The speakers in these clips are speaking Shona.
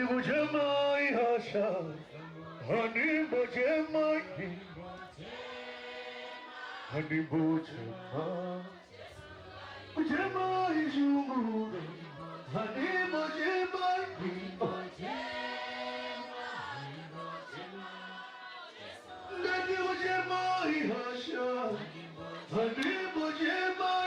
Bujamai Hasha, Honey Bujamai, Honey Bujamai, Bujamai Shumu, Honey Bujamai, Honey Bujamai Hasha, Honey Bujamai.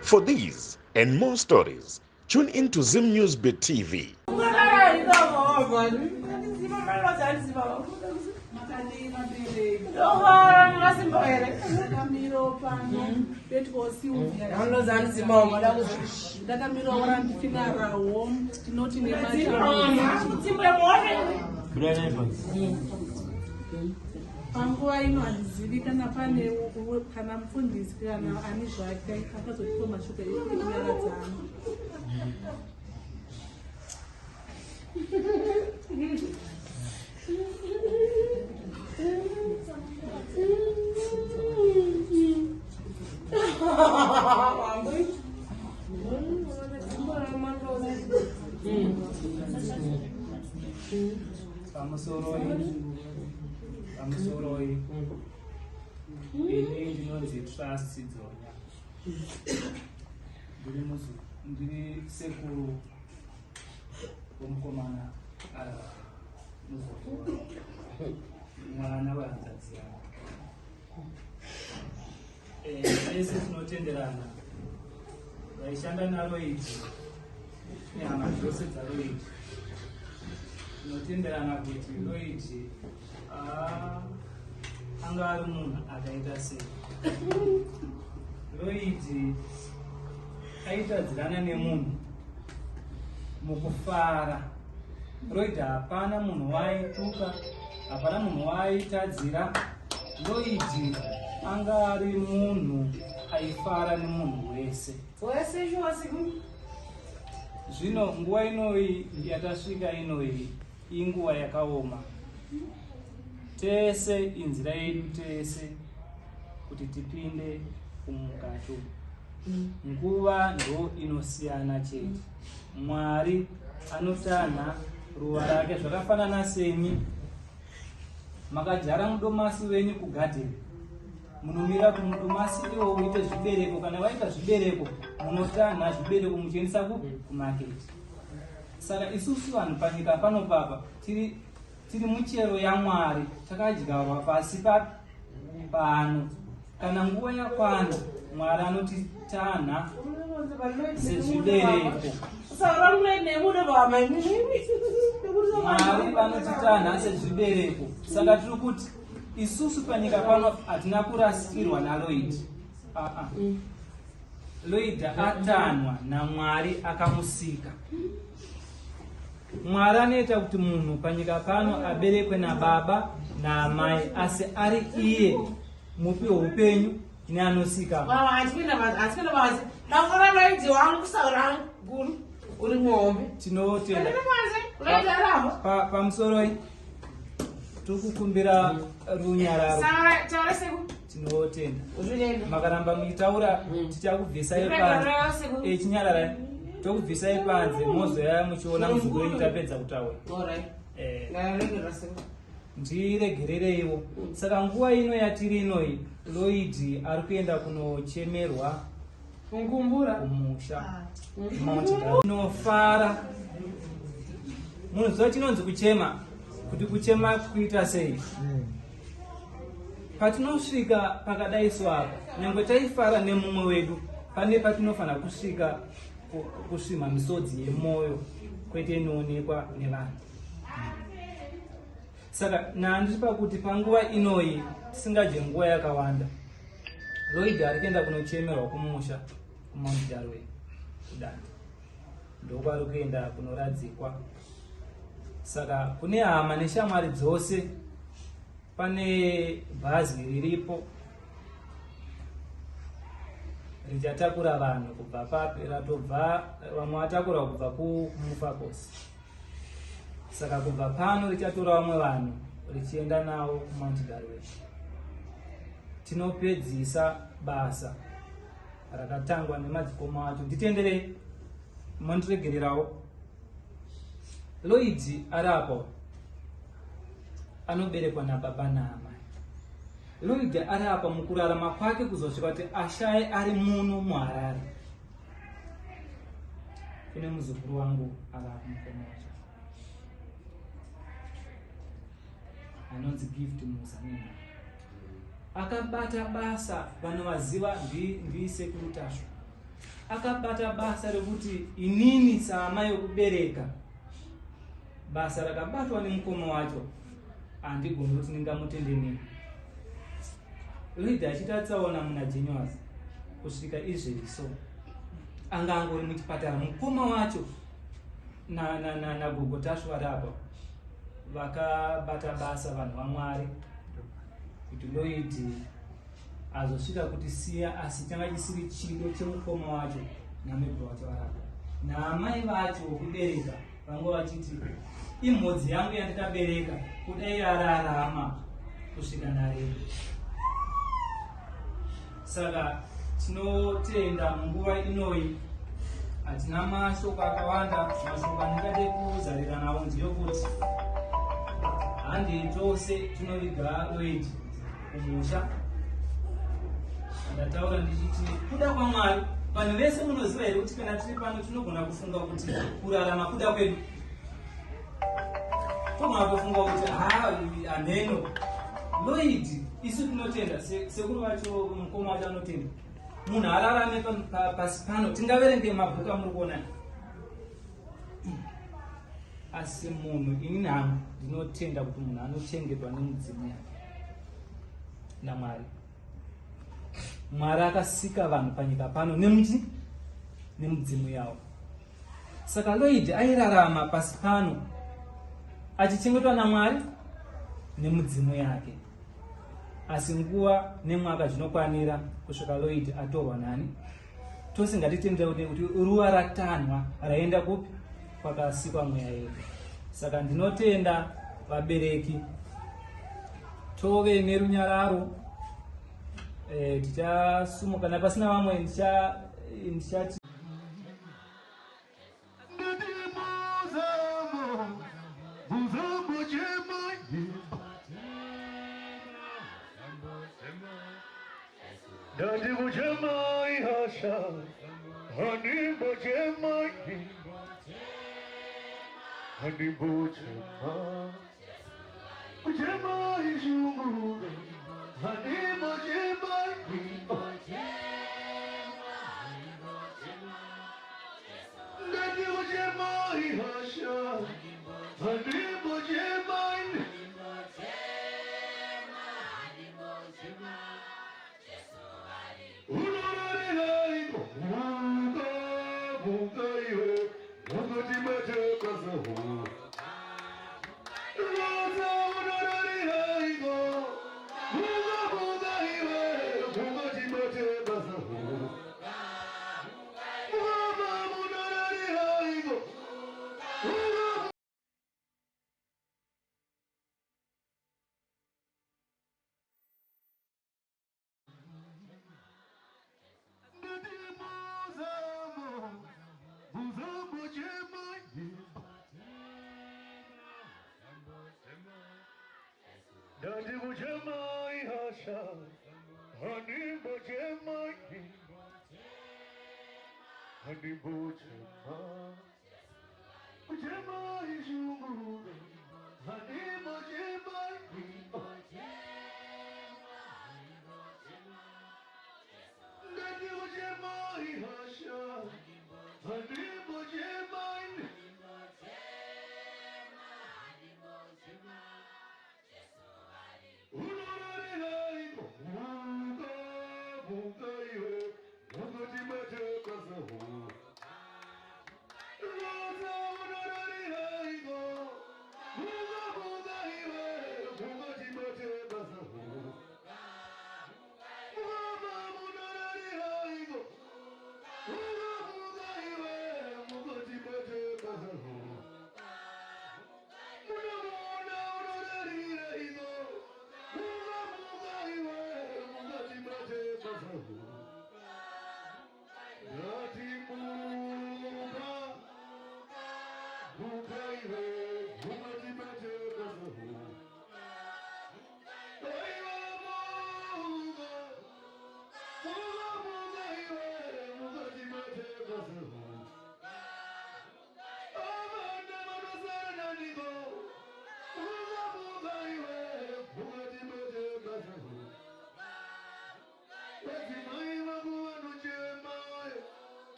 For these and more stories, tune in to Zim News Beat TV. Panguwa ino alizivikana pane kana mfundisi kana anizvake akazotipa mashuka ekunyaradzana. Amusoroi ini ndinonzi trust dzonya ndiri sekuru womukomana muzotora mwana wahanzadzi yangu. Ese tinotenderana vaishanda naRoid nehama dzose dzaRoid tinotenderana kuti Roid anga ari munhu akaita sei. Roid aitadzirana nemunhu mukufara. Roid hapana munhu waaituka, hapana munhu waaitadzira. Roid anga ari munhu aifara nemunhu wese. Zvino nguva inoi yatasvika inoi inguva yakaoma. Tese inzira yedu tese kuti tipinde kumukacho. Nguva ndo inosiyana chete. Mwari anotanha ruva rake zvakafanana semi. Makajara mudomasi wenyu kugadheni, munomira kuti mudomasi iwo uite zvibereko. Kana waita zvibereko, munotanha zvibereko muchiendesa kumaketi. Saka isusu vanhu panyika pano papa tiri muchero yaMwari, takadyarwa pasi pano. Kana nguva yakwana, Mwari anotitanha sezvibereko. Mwari anotitanha sezvibereko. Saka tiri kuti isusu panyika pano hatina kurasikirwa naLloyd. Lloyd atanhwa naMwari akamusika. Mwari anoita kuti munhu panyika pano aberekwe nababa naamai, asi ari iye mupi weupenyu neanosika. Tinotenda pamusoro tiri kukumbira runyararo. Tinotenda makaramba muchitaura tichakubvisai panze chinyarara, tokubvisai panze mozoya muchiona muzungu wenyu tapedza kutaura. Ndiregerereiwo. Saka nguva ino yatiri inoi, Lloyd ari kuenda kunochemerwa kumusha unofara. Munhu ziva chinonzi kuchema, kuti kuchema kuita sei. Patinosvika pakadai swaka, nyangwe taifara nemumwe wedu, pane patinofanira kusvika kusvima misodzi yemoyo, kwete inoonekwa nevanhu. Saka nandiri pakuti panguva inoi tisingadye nguva yakawanda, Lloyd ari kuenda kunochemerwa kumusha kuMount Darwin kudanda, ndoko ari kuenda kunoradzikwa. Saka kune hama neshamwari dzose, pane bhazi riripo richatakura vanhu kubva papi, ratobva vamwe vatakura kubva kuMufakos. Saka kubva pano richatora vamwe vanhu richienda navo kuMount Darwin. Tinopedzisa basa rakatangwa nemadzikoma acho. Nditenderei mondiregererawo. Lloyd ari apo anoberekwa nababa naamai. Lloyd ari apa mukurarama kwake kuzosvika kuti ashaye ari muno muHarare. Kune muzukuru wangu akamukoma wacho anonzi Gift Musamina, akabata basa vanovaziva ndisekuru Tasho. Akabata basa rekuti inini saamai yokubereka, basa rakabatwa nemukoma wacho, handigoni kuti ndingamutendeni. Lloyd achitatsaona muna January kusvika izvezvo anga angori muchipatara. Mukoma wacho nagogo Tasho ari apa vakabata basa vanhu vaMwari kuti Lloyd azosvika kuti siya, asi changa chisiri chido chemukoma wacho namebro wacho ari apa. Naamai vacho vokubereka vangu vachiti imhodzi yangu yandikabereka kudai ararama kusvika narei. Saka tinotenda munguva inoi hatina mashoko akawanda. Mashoko andingade kuzarira nawo ndeyokuti handei tose tinoviga Lloyd kumusha. Ndataura ndichiti kuda kwaMwari. Vanhu vese munoziva here kuti kana tiri pano tinogona kufunga kuti kurarama kuda kwedu. Togona kufunga kuti haneno. Lloyd isu tinotenda sekuru vacho mukoma wacho anotenda munhu ararame pasi pano. Tingaverenge mabhuku amuri kuona, asi munhu ini nangu ndinotenda kuti munhu anochengetwa nemudzimu yake naMwari. Mwari akasika vanhu panyika pano nemudzimu yavo. Saka Lloyd airarama pasi pano achichengetwa naMwari nemudzimu yake. Asi nguva nemwaka zvinokwanira kusvika Lloyd atorwa nani, tose ngatitendere kuti ruva ratanhwa raenda kupi, kwakasikwa mweya yedu. Saka ndinotenda vabereki tove nerunyararo tichasumuka kana pasina vamwe ndichati Daddy bujemai hasha, honey bujemai, honey bujemai shumu, honey bujemai, Daddy bujemai hasha, honey bujemai. Daddy bujemai hasha, honey bujemai, honey bujemai shumu, honey bujemai. Daddy bujemai hasha, honey bujemai.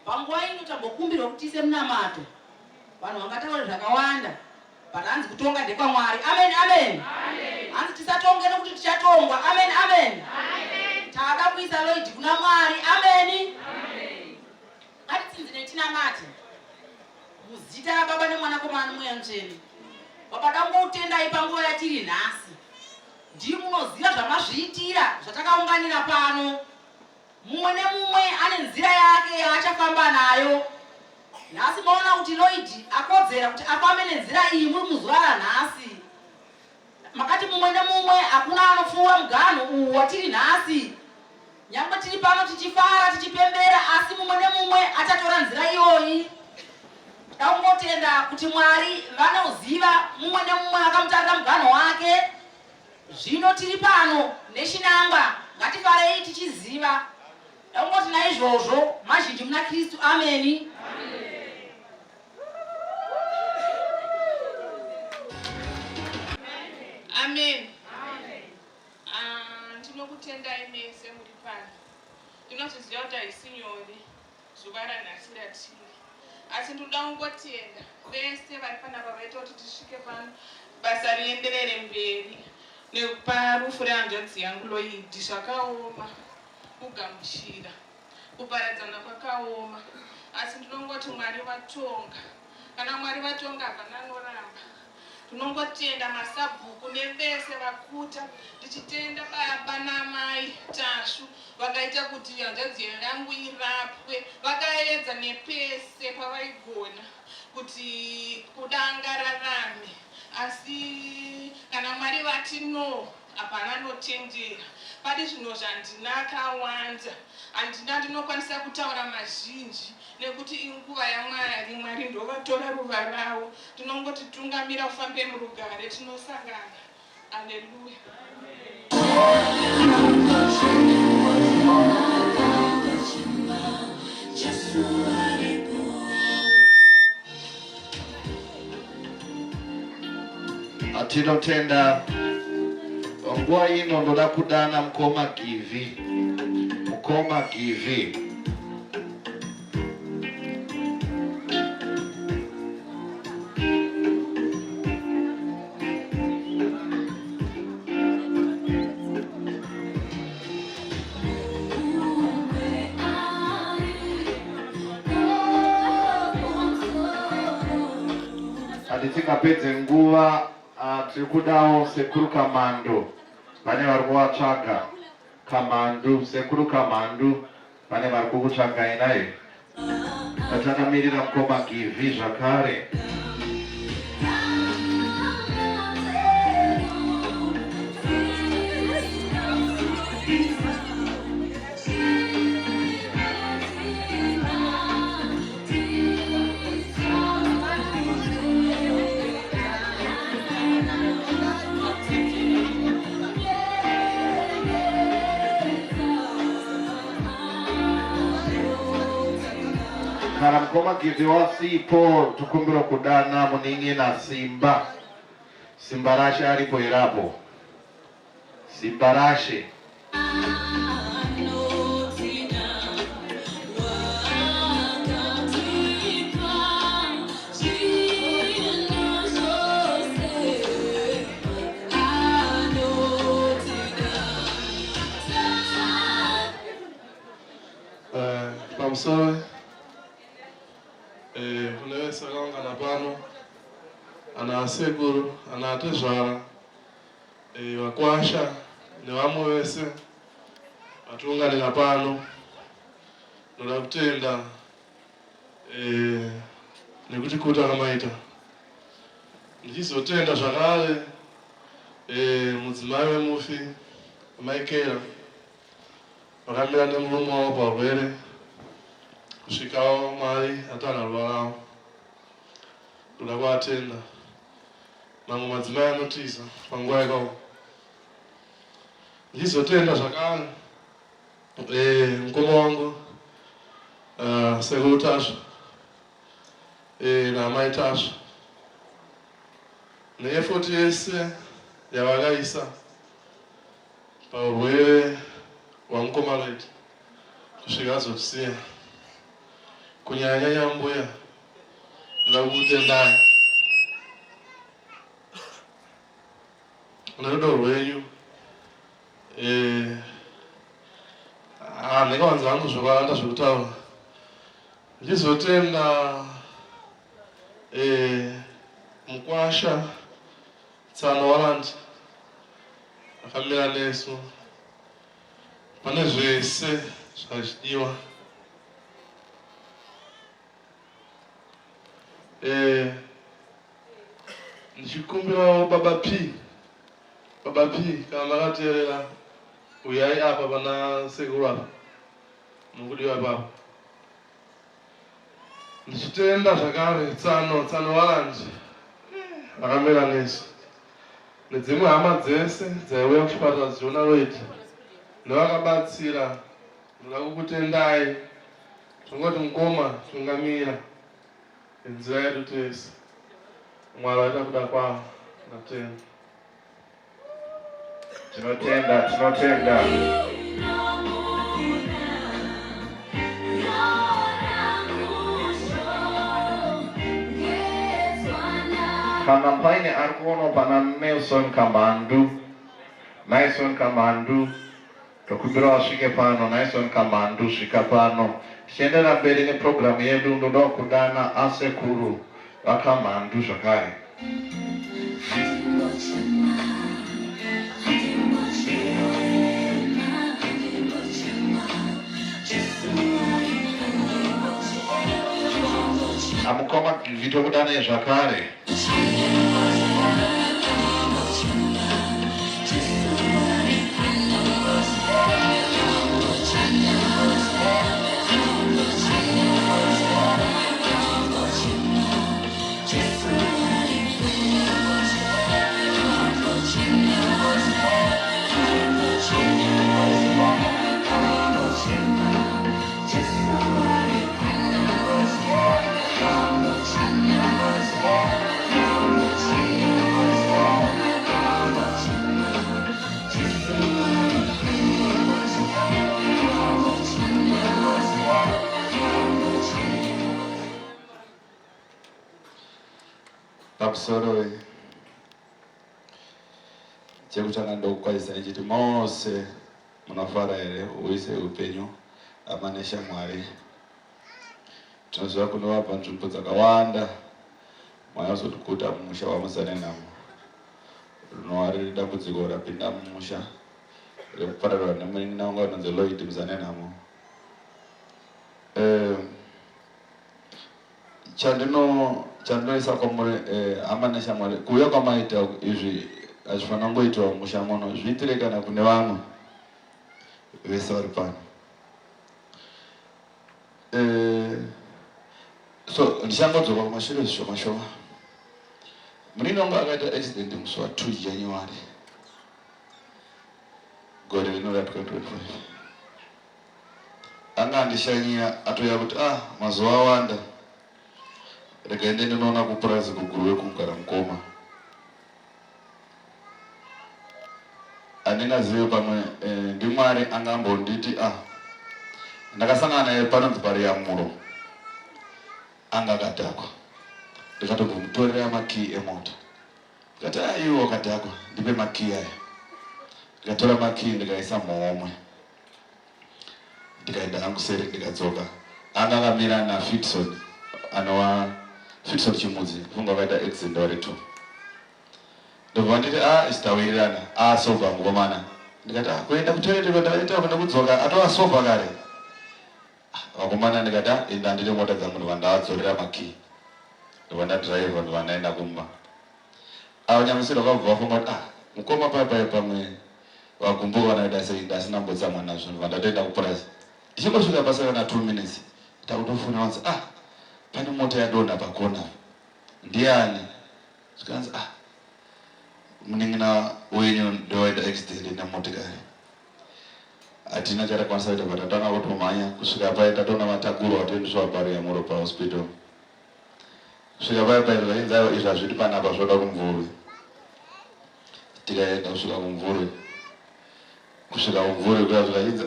Panguwa ino tambokumbirwa kuti tise munamato. Vanhu vangataura zvakawanda. Patanzi kutonga ndekwa Mwari. Amen, amen. Hanzi tisatonge nekuti tichatongwa. Amen, amen. Taka kuisa Lloyd kuna Mwari. Amen. Ngatitsinzine tinamate. Muzita raBaba neMwanakomana Mweya Mutsvene. Baba dangotendai panguva yatiri nhasi. Ndiri munoziva zvamazviitira zvatakaunganira pano. Mumwe nemumwe ane nzira yake yaachafamba nayo. Nhasi maona kuti Lloyd akodzera kuti afambe nenzira iyi muri muzuva ranhasi. Makati mumwe nemumwe hakuna anopfuura muganhu uwu watiri nhasi. Nyangwe tiri pano tichifara tichipembera asi mumwe nemumwe achatora nzira iyoyi. Ndaungotenda kuti Mwari vanoziva mumwe nemumwe akamutarira mugano wake. Zvino tiri pano nechinangwa, ngatifarei tichiziva. Ndaungoti naizvozvo mazhinji muna Kristu. Ameni. Amen. Ndinokutendai mese muri pano. Ndinoziva kuti haisi nyore zuva ranhasi ratiri, asi ndoda kungotenda vese vari panapa vaita kuti tisvike pano basa rienderere mberi. Nekupa rufu rehanzvadzi yangu Loidi zvakaoma, kugamuchira kuparadzana kwakaoma, asi ndinongoti Mwari vatonga. Kana Mwari vatonga hapana anoramba. Tunongotenda masabhuku nevese vakuta, tichitenda baba namai Tashu vakaita kuti hanzvadzi yangu irapwe, vakaedza nepese pavaigona kuti kudangararame. Asi kana Mwari vati no, hapana anotendera. Pari zvinhu zvandinakawanda, handina ndinokwanisa kutaura mazhinji nekuti inguva yaMwari. Mwari ndovatora ruva ravo. Tinongoti tungamira ufambe murugare, tinosangana. Haleluya. Atinotenda nguva ino ndoda kudana mukoma Givi. Mukoma Givi. Tikapedze nguva tiri kudawo sekuru Kamandu pane vari kuvatsvaga. Kamandu, sekuru Kamandu pane vari kukutsvagai naye. Takamirira mukoma Givi zvakare. Kana mukoma Givi wasipo, tukumbira kudana muningi na Simba. Simba rashe alipo irapo. Simba rashe. Pamsoe kunevesa kaungana pano, ana asekuru, ana atezvara, vakwasha nevamwe vese vatiunganira pano. Ndoda kutenda nekuti kuti akamaita. Ndichizotenda zvakare mudzimai wemufi Michael vakamira nemurume wavo parwere kusvikawo Mwari atana ruva ravo. Ndoda kuvatenda. Mamwe madzimai anotiza panguva yakaoma. Ndichizotenda zvakare mukoma wangu sekuru Tasha naamai Tasha neefoti yese yavakaisa paurwere hwamukoma Loidi kusvika azotisiya. Kunyanya mbuya, ndoda kukutendai nerudo rwenyu. Ndikawanza hangu zvakawanda zvekutaura. Ndizotenda mukwasha Tsano Warandi akamira nesu pane zvese zvachidiwa. Ndichikumbirawo Baba P kana makateerera uyai apa pana sekuru apa mukudiwa papa. ndichitenda zvakare Tsano Warrant akamira nesu nedzimwe hama dzese dzaiuya kuchipatara dzichiona Lloyd nevakabatsira. Ndoda kukutendai. Tongoti mukoma tungamira nzira yedu tese. Mwari aita kuda kwawo. Tinotenda. Kana mpaine arikuono pana Nelson Kamandu tokumbira wasvike pano. Nelson Kamandu svika pano. Tichiendera mberi neprogramu yedu ndoda kudana asekuru vaKamandu zvakare. Amukoma Vito kudana zvakare. Pamusoro chekutanga ndokukwaisa nechiti mose munofara here uise upenyu amane shamwari. Tinoziva kunovabva nzvimbo dzakawanda mwayazotikuta mumusha waMuzanenamo rinova riri dambudziko rapinda mumusha rekupararwa nemunin'ina wanga unonzi Lloyd Muzanenamo. Chandinoisa kwamuri amane shamwari kuuya kwamaita izvi hazvifanira kungoitwa musha muno, zviitire kana kune vamwe vese vari pano. So ndichangodzoka kumashure zvishoma shoma. Munin'ina wangu akaita accident musi wa2 January gore rino ra2025. Anga andishanyira atoya kuti mazuva awanda rekaende ndinoona kupurazi kuguruwe kugara Mukoma. Andingazive pamwe ndiMwari angambonditi ndakasangana naye panonzi paRiyamuro anga akadhakwa. Ndikatomutorera makii emota. Ndikati iwe wakadhakwa ndipe makii aya. Ndikatora makii ndikaisa muhomwe. Ndikaenda hangu seri ndikadzoka. Anga akamira naFitson anova Fitson Chimudzi funga vakaita accident vari 2. Ndobva nditi isitawirirana asovha mukomana. Ndikati kuenda kutoilet ndaita kuenda kudzoka atova sovha kare. Vakomana ndikati enda ndiri mota dzangu ndobva ndavadzorera makii. Ndobva ndadhiraivha ndobva ndaenda kumba. Nyamisiro vakabva vafunga kuti mukoma pamwe vagumbuka vanoita sei ndasina mbotsamwa nazvo ndobva ndatoenda kupurazi. Ndichingosvika basa kana 2 minutes takutofuna wanzi pane mota yadonha pakona. Ndiani? Zvikanzi munin'ina wenyu ndowaita accident nemotikari. Hatina chatakwanisa kuita but tatanga kutomhanya kusvika paya tatoona matakuru atoendeswa paRiyamuro pahospital. Kusvika paya zvainzi izvi hazviti panapa zvoda kumvurwe. Tikaenda kusvika kumvurwe. Kusvika kumvurwe kuya zvainzi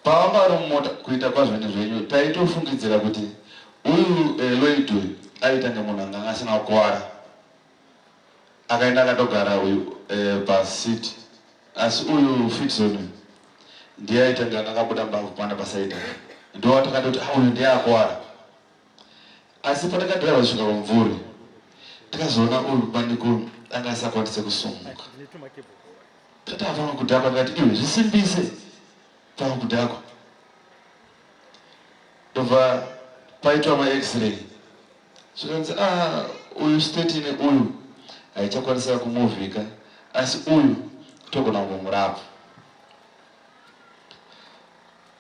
pavanga vari mumota kuita kwazvo zvenyu taitofungidzira kuti uyu Lloyd uyu aitange munhu anga asina kukwara. Akaenda akatogara uyu pasiti. Asi uyu Fitson ndiye aitange akabuda mbavhu pana pasaida. Ndo takati kuti uyu ndiye akwara. Asi patakadhira kusvika kumvuri tikazoona uyu bandiko anga asakwanise kusumuka. Tatavanga kudhakwa tikati iwe zvisimbise pava kudhakwa. Ndobva paitwa ma-X-ray. Zvikanzi uyu state uyu haichakwanisa kumuvhika, asi uyu togona kumurapa.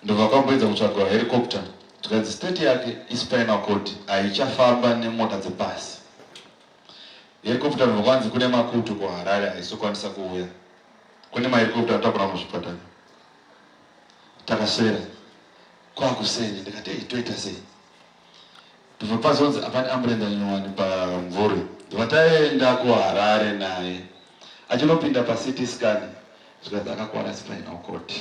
Ndobva kwamboedza kutsvagwa helicopter Tukazi state yake ispinal cord haichafamba nemota dzebasi. Helicopter ndokwanzi kune makutu kwa Harare haisokwanisa kuuya. Kune mahelicopter atakura muzvipatara. Takaswera kwakuseni ndikati toita sei. Tuvapazonzi apane ambulance nyowani pa Mvuri. Vataenda ku Harare naye. Achinopinda pa CT scan. Zvikazi akakwara spinal cord.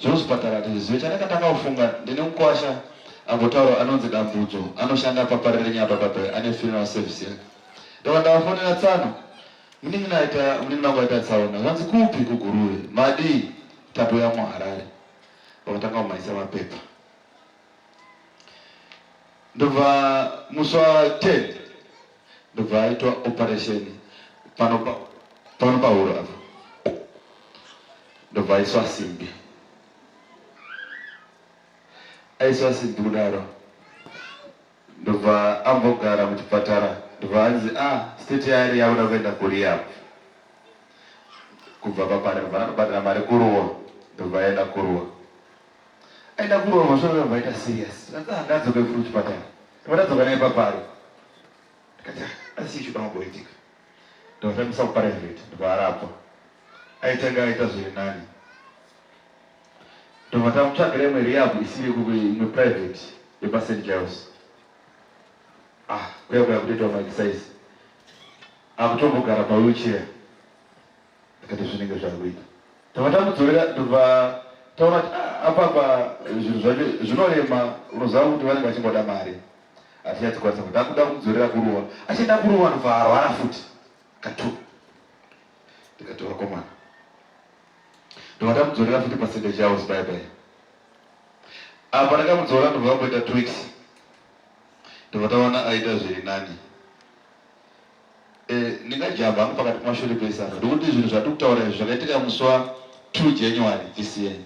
Zvozvipatara tizvizive chanakataka kufunga ndine mukwasha ambotaura anonzi Dambudzo anoshanda paparire nyapa papare ane funeral service yake. Ndafonera Tsano munenge naita tsaona zvanzi kupi kuguruwe madi tato ya muHarare vakatanga kumaisa mapepa. Ndobva musi wa 10 ndobva aitwa operation pano pahuro apo ndobva aiswa simbi. Aiswa simbi kudaro ndobva ambogara muchipatara ndobva anzi state yari yakuda kuenda kuRehab. Kubva papari ndobva anobhadhara mari kuruwa ndobva aenda kuruwa. Aenda kuruwa masoro ndobva aita serious. Ndadzoka ifuru kuchipatara ndobva ndadzoka naye papari ndikati asi ichi kamboitika ndobva tamisa kuprivate ndobva arapwa. Aitanga aita zviri nani ndobva tamutsvagira imwe Rehab isiri imwe private yepa St. Giles. Kuya kutoitwa maexercise akutombogara pawheelchair ndikati zvinenge zvakuita. Ndobva tamudzorera ndobva taona kuti apapa zvinhu zvacho zvinorema. Unoziva kuti vanenge vachingoda mari hatichatikwanisa kuti akuda kumudzorera kuruwa. Achienda kuruwa ndobva arwara futi katu. Ndikati vakomana ndobva tamudzorera futi pa St. Giles bye bye. Apa ndakamudzora ndobva amboita 2 weeks ndobva taona aita zviri nani. Ndingajamba hangu pakati pamashure pesana ndokuti zvinhu zvatikutaura izvi zvakaitika musi wa 2 January this year.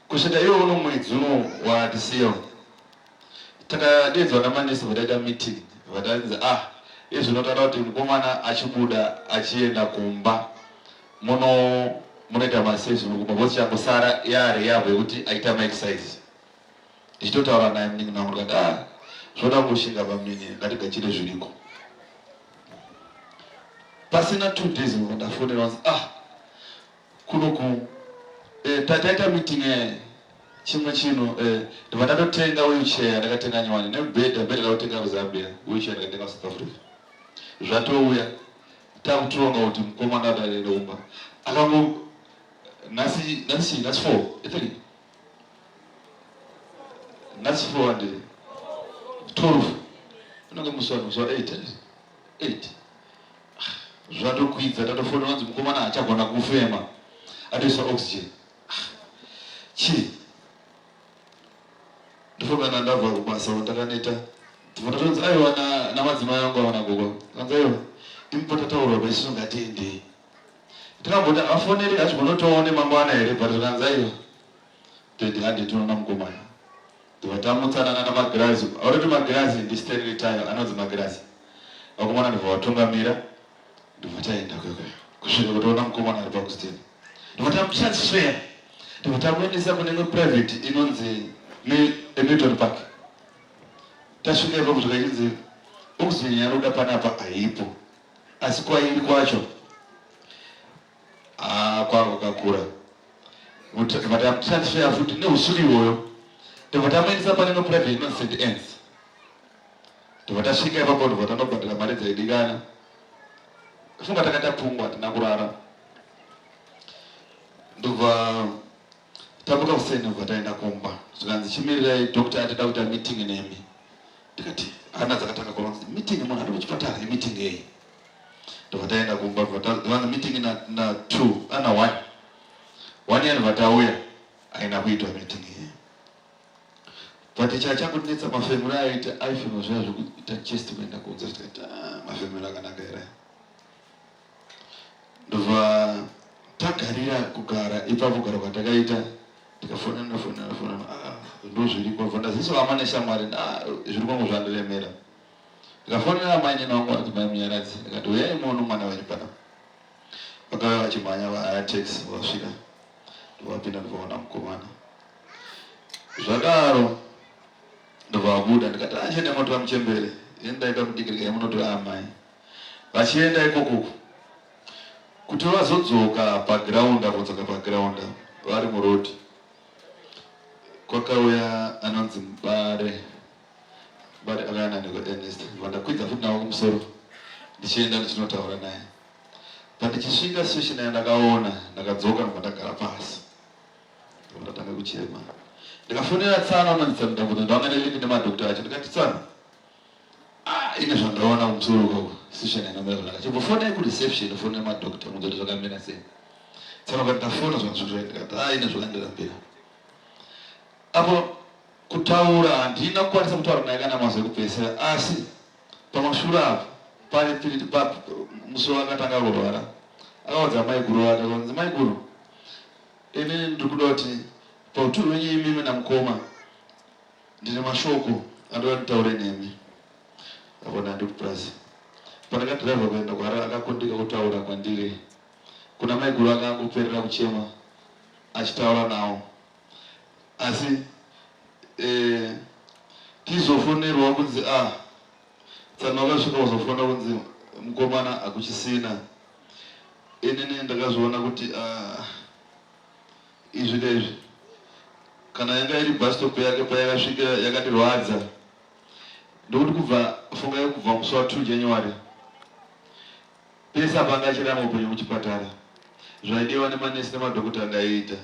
Kusvika iwo uno mwedzi uno watisiyo takadedzwa namanesi vataita meeting vatainzi izvi unotaura kuti mukomana achibuda achienda kumba munoita masession kumba bosi changosara yari yabwe kuti aita maexercise. Ndichitotaura naye mningi nangu ndikati zvoda kushinga pamini ngatigachire zviriko. Pasina 2 days ndafonera wanzi kunoku tataita meeting chimwe chino ndibva ndatotenga wheelchair ndakatenga nyowani nebhedha ndakatenga kuZambia wheelchair ndakatenga South Africa. Zvatouya takutonga kuti mukomana ataenda kumba akango nasi 4 3 nasi 4 and 12 unenge musi wa 8 zvatokwidza tatofonera kuti mukomana achagona kufema atoisa oxygen. Ndofogana ndabva kubasa ndakaneta ndinotonzi aiwa namadzimai angu avana gogo kanzi aiwa impota taurwa paisino ngatiendei. Ndikamboti afoneri achigonotoone mangwana here but kanzi aiwa toende handitinoona mukomana ndobva tamutsanana namagirazi auriti magirazi ndistanley tire anonzi magirazi vakomana ndobva vatungamira ndobva taenda kusvika kutoona mukomana ari pakusteni ndobva tamutransfer ndobva tamuendesa kune private inonzi Milton Park. Tasvika ipapo zvakachinzi oxygen yaroda panapa haipo asi kwairi kwacho kwakakura. Ndobva tamutransfer futi neusiku iwoyo ndobva tamuendesa pane private inonzi St. Anne's. Ndobva tasvika ipapo ndobva tanobhadhara mari dzaidikana. Funga takaita pfungwa hatina kurara. Ndobva tabuka kuseni ndobva taenda kumba zvikanzi chimirirai doctor atida kuita meeting nemi. Ndikati hana dzakatanga kuronzi meeting munhu ari kuchipatara meeting yei. Ndobva taenda kumba vanzi meeting na 2 ana 1 yani vatauya aina kuitwa meeting yei. But chakundinetsa mafemuri aita aifema zviya zvekuita chest kuenda kunze tikati mafemuri akanaka here. Ndobva tagarira kugara ipapo kugara kwatakaita ndikafonana ndozviri kwabva ndaziso amane shamwari zviri kwangu zvandiremera. Ndikafonera amanyina wangu ati mai munyaradzi ndikati uyai muone mwana wenyu pana. Vakauya vachimhanya taxi vasvika ndopapinda ndikaona mukomana. Zvadaro ndobvabuda ndikati achienda motora muchembere endaita kudikirika munotora amai vachienda ikoko kuti vazodzoka pagiraunda vodzoka pagiraunda vari murodi kwakauya anonzi Mbare akayana ndiko Ernest vandakwidza futi nawo kumusoro ndichienda ndichinotaura naye pandichisvika situation yandakaona ndakadzoka ndakagara pasi ndatanga kuchema ndikafonera Tsana unonzi Ndambudzo ndawanga ndilipi nemadhokota acho ndikati Tsana ine zvandaona kumusoro kwako situation yakamira zvakanaka chimbofonai kureception fonera madhokota muzoti zvakamira sei. Tsana kuti ndafona zvanzvozvo ndikati ine zvakandirambira apo kutaura handina kukwanisa kutaura naye kana mazwe kupedzisira asi pamashure apo pari musoro akatanga kurwara akaudza maiguru wake kunzi maiguru ini ndiri kuda kuti pauturu wenyu imimi namukoma ndine mashoko andoda nditaure nemi apo ndandiri kupurazi pandakadhiraivha kuenda kwaari akakundika kutaura kwandiri kuna maiguru akangoperera kuchema achitaura nawo asi tizofonerwa kunzi Tsana wakasvika kuzofona kunzi mukomana akuchisina inini ndakazviona kuti izvi nezvi kana yanga iri bus stop yake payakasvika yakatirwadza ndokuti fungai kubva musi wa2 January pese apanga achirama upenyu muchipatara zvaidiwa nemanesi nemadhokota angaiita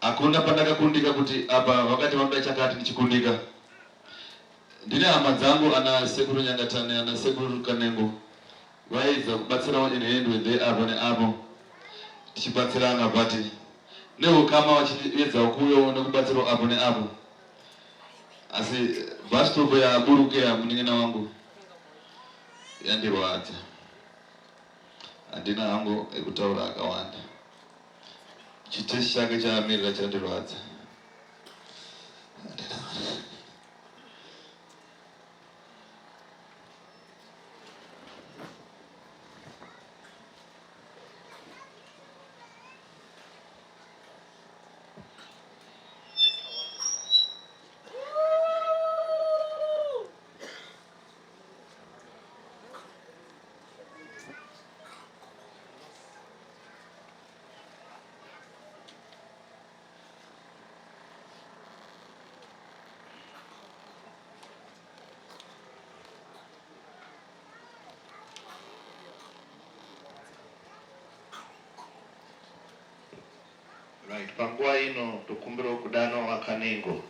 hakuna pandakakundika kuti apa vakati vanoda chakati ndichikundika. Ndine hama dzangu ana sekuru Nyangatane ana sekuru Kanengo vaidza kubatsirawo in hand when they are neapo tichibatsirana but neukama vachiedzawo kuuyawo nekubatsirawo apo neapo asi bus stop yaburukira munin'ina wangu yandirwadza handina hangu ekutaura akawanda chitesi chake chaamirira chandirwadza. Right, panguva ino tokumbira kudana wakanengo.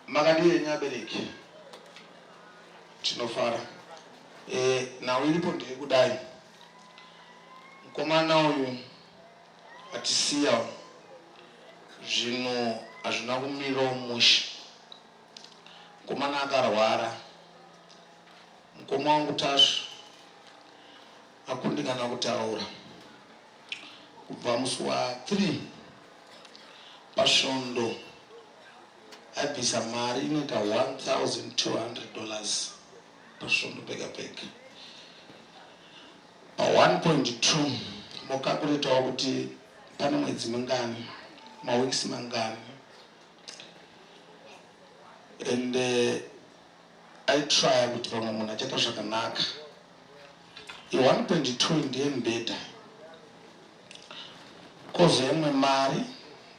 Makadiye nyabereki tinofara nawo ilipo ndiri kudai mukomana uyu atisiya zvino hazvina kumirawo mushe. Mukomana akarwara mukoma wangu Tasha akundikana kutaura kubva musi wa3 pasvondo abvisa mari inoita $1,200 pasvondo pega pega pa 1.2 mokakuretawo kuti pane mwedzi mingani mawikisi mangani and I try kuti pamwe munhu achaita zvakanaka. I1.2 ndiye mbedha kozo yemwe mari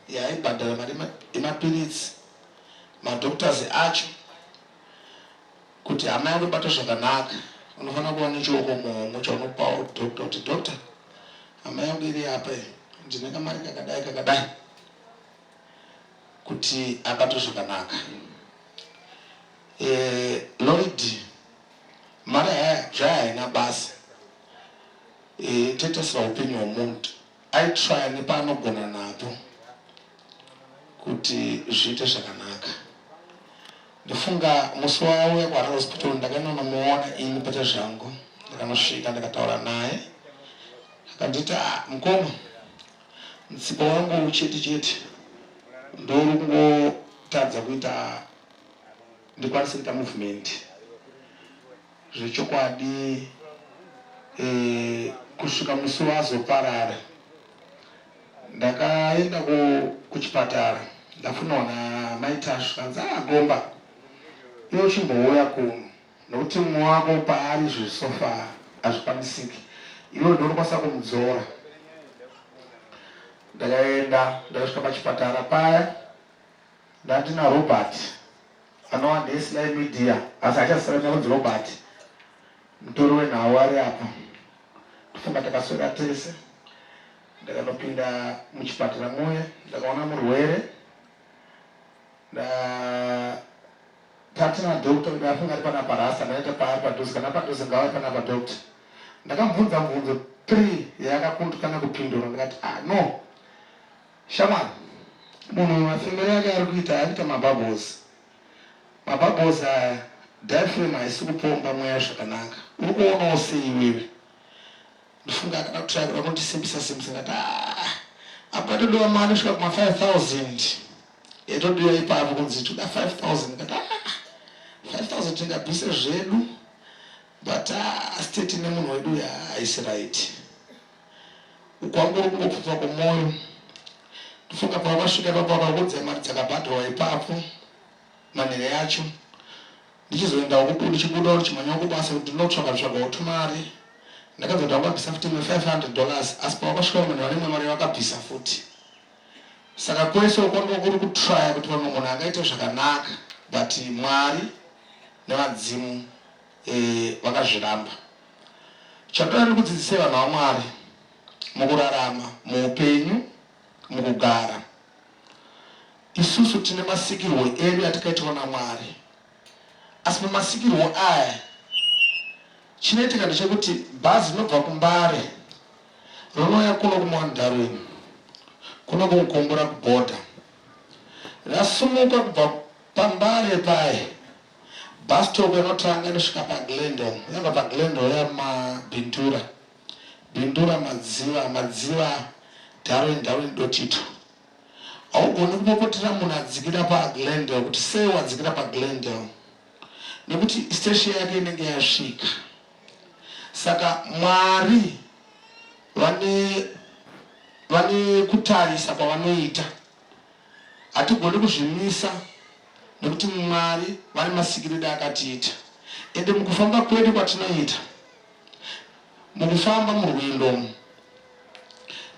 yaibhadhara mari yemapiritsi madhoktors acho kuti hama yangu bata zvakanaka unofanira kuva nechioko muhomwe chaunopawo dhokta kuti dhokta hama yangu iri apa ndine kamari kakadai kuti abate zvakanaka. Lloyd mari zvahaina basa tetesera upenyu hwomuntu aitry nepaanogona napo kuti zviite zvakanaka. Ndifunga musi wauya kwahospital ndakanonomuona ini pete zvangu ndakanosvika ndakataura naye akanditi mukoma mutsipa wangu chete ndori kungotadza kuita ndikwanise kuita movement zvechokwadi kusvika musi wazoparara ndakaenda kuchipatara ndafunaona maitashu kanzi Gomba iwe chimbouya kuno nokuti mumwe wako paari zvesofa hazvikwanisiki iwe ndinokwanisa kumudzora. Ndakaenda ndakasvika pachipatara paya ndandina Robert anova ndeSly Media asi achasaranya kunzi Robert mutori wenhau ari apa. Tofunga takaswera tese ndakanopinda muchipatara muye ndakaona murwere tatina dokta ndafunga ari pana parasta ndaita paari padhuze kana padhuze ngava pana padokta. Ndakamubvunza mubvunzo 3 yakakundikana kupindura ndikati no shamwari munhu mafembero yake ari kuita akuita mabhabhosi aya diaphragm haisi kupomba mweya zvakanaka uri kuonawo sei iwewe. Ndifunga akada kutsvaga kundisimbisa ngati apa todiwa mari svika kuma 5,000 yatodiwa ipapo kunzi toda 5,000 ngati 5,000 tingabvise zvedu but state nemunhu wedu haisi right. Ukwangu uri kungopfupa kwemwoyo. Ndifunga pavasvika papo vakudza mari dzakabhadhwa ipapo manhere yacho ndichizoendawo kudu ndichibudawo ndichimhanyawo kubasa kuti ndinotsvaka utumari. Ndakabva kuti wakabvisa futi $500 asi pawakasvika munhu varimwe mari wakabvisa futi. Saka kwese ukwangu kuri kutraya kuti pamwe munhu angaite zvakanaka but Mwari nevadzimu vakazviramba. Chandinoda ndikudzidzise vanhu vaMwari mukurarama muupenyu mukugara. Isusu tine masikirwo edu atakaitwa naMwari asi mumasikirwo aya chinoitika ndechekuti bhazi rinobva kuMbare rinouya kuno kuMwandarweni kuno kumukombora kubhodha rasumuka kubva paMbare paya bhasitop inotanga inosvika paGlendale yabva paGlendale yamabhindura madziva Darwin dotito. Haugoni kupopotera munhu adzikira paGlendale kuti sei wadzikira paGlendale nekuti station yake inenge yasvika. Saka Mwari vane kutarisa kwavanoita hatigoni kuzvimisa nekuti Mwari vane masikiriro akatiita. Ende mukufamba kwedu kwatinoita mukufamba murwendo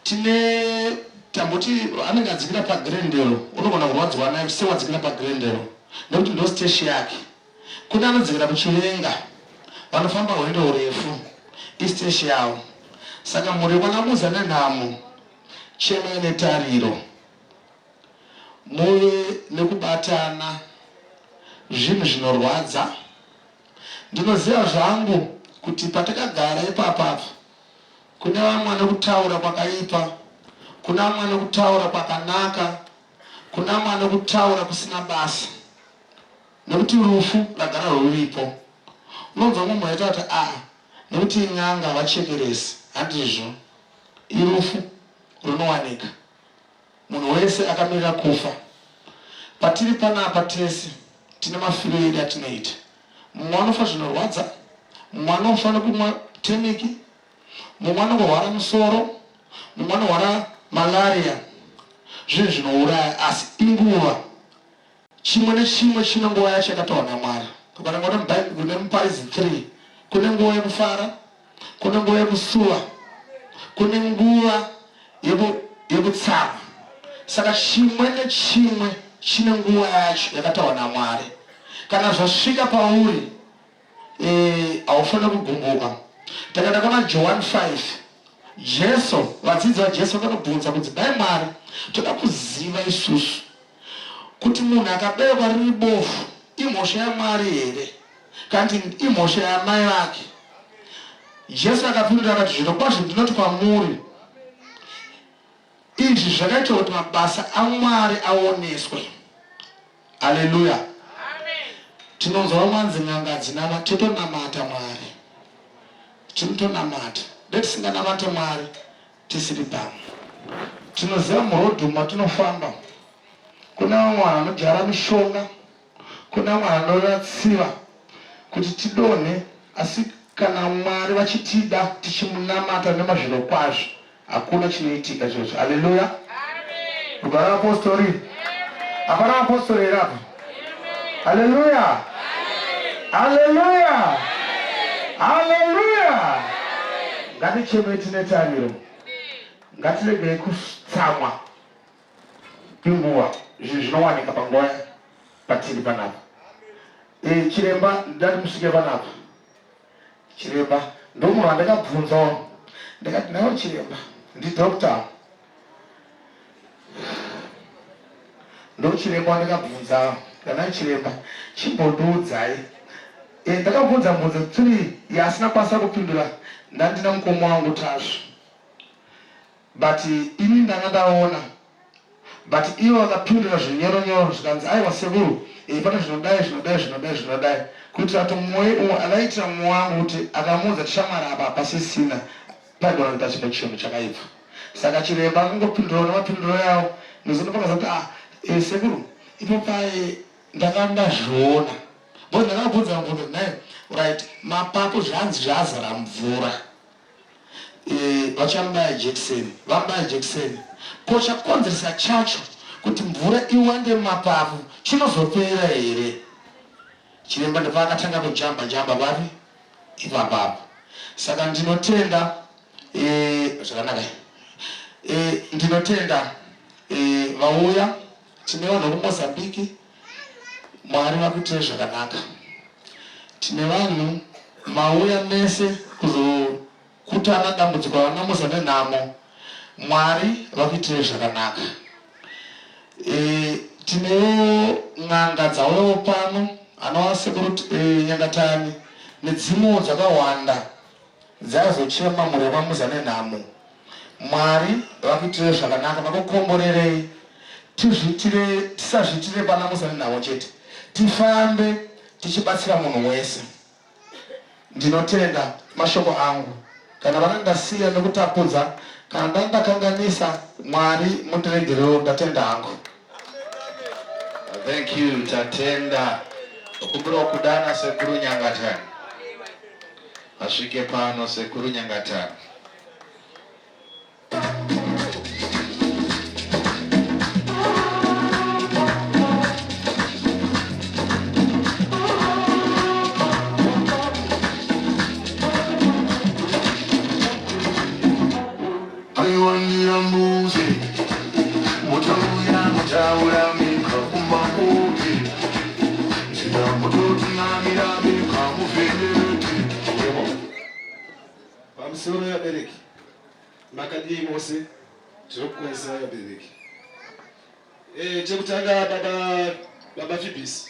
tine tamboti anenge adzikira paGlendale unogona kurwadzwa naye sei wadzikira paGlendale nekuti ndo station yake. Kune anodzikira kuChivenga vanofamba rwendo urefu istation yavo. Saka muri kwanamuza nenhamo chemai netariro muve nekubatana zvinhu zvinorwadza. Ndinoziva zvangu kuti patakagara ipapapo kune vamwe vanokutaura kwakaipa, kune vamwe vanokutaura kwakanaka, kune vamwe vanokutaura kusina basa nekuti rufu ragara ruripo. Unobva munhu aita kuti nekuti n'anga vachekeresi handizvo, irufu runowanika. Munhu wese akamirira kufa. Patiri panapa tese tine mafiro edu atinoita. Mumwe anofa zvinorwadza, mumwe anofanira kumwa teniki, mumwe anorwara musoro, mumwe anorwara malaria. Zvinhu zvinouraya asi inguva. Chimwe nechimwe chine nguva yacho yakataurwa naMwari. Ukarangaura muBhaibheri kune muParidzi 3 kune nguva yekufara, kune nguva yekusuwa, kune nguva yekutsama. Saka chimwe nechimwe chine nguva yacho yakataurwa naMwari. Kana zvasvika pauri haufaniri kugumbuka. Takaenda kuna John 5 Jesu, vadzidzi vaJesu vakanobvunza kuti dai Mwari toda kuziva isusu kuti munhu akaberekwa riri bofu imhosva yaMwari here kana kuti imhosva yamai vake. Jesu akapindura akati zvirokwazvo ndinoti kwamuri izvi zvakaita kuti mabasa aMwari aoneswe. Haleluya. Tinonzwa vamwanzi n'anga dzinama totonamata Mwari. Tinotonamata. Tisinganamate Mwari tisiri pamwe. Tinoziva murodhi matinofamba kuna vamwe vanodyara mishonga, kuna vamwe vanoratsiva kuti tidonhe asi kana Mwari vachitida tichimunamata nemazviro kwazvo hakuna chinoitika chocho. Haleluya. Rugara apostori. Hapana apostori here apa. Haleluya. Haleluya. Haleluya. Ngatichemete netariro. Ngatiregei kutsamwa inguva zvinowanika panguva patiri panapa. Chiremba ndati musvike panapa. Chiremba ndomunhu wandakabvunzawo ndikati nawo chiremba ndidhokta ndochiremba wandakabvunza kana chiremba chimbondiudzai. Ndakabvunza mubvunzo 3 yasina kwanisa kupindura ndandina mukoma wangu Tasva, but ini ndanga ndaona, but ivo vakapindura zvinyoronyoro zvikanzi aiwa sekuru pane zvinodai kuitira kuti mwoyo akaitira mwoyo wangu kuti akamuudza tishamwari apa pasisina paigona kuita chimwe chinhu chakaipa. Saka chiremba akangopindurawo nemapinduro yawo ndozondopakaza kuti sekuru ipo pai ndanga ndazviona bo ndakabvunza mubvunzo naye right mapapu zvanzi zvazara mvura vachamubaya jekiseni vamubaya jekiseni ko chakonzeresa chacho kuti mvura iwande mumapapu chinozopera here? Chiremba ndopakatanga kujamba papi ipapapo. Saka ndinotenda zvakanaka ndinotenda vauya tine vanhu kuMozambique Mwari vakuitira zvakanaka. Tine vanhu mauya mese kuzokutana dambudziko ravanamusa nenhamo Mwari vakuitira zvakanaka. Tinewo n'anga dzauyawo pano anova sekuru Nyangatani nedzimwewo dzakawanda dzazochema murema muza nenhamo. Mwari vakuitire zvakanaka. Vakukomborerei tisazviitire pana musa nenhamo chete, tifambe tichibatsira munhu wese. Ndinotenda mashoko angu kana vanandasiya nekutapudza kana ndandakanganisa Mwari mundiregerewo. Ndatenda hangu. Thank you, tatenda. Kumbura kudana sekuru Nyangatani. Asvike pano sekuru Nyangatani. Pamusoro yabereki makadii mose tinokukwezisa yabereki. Chekutanga baba Fibis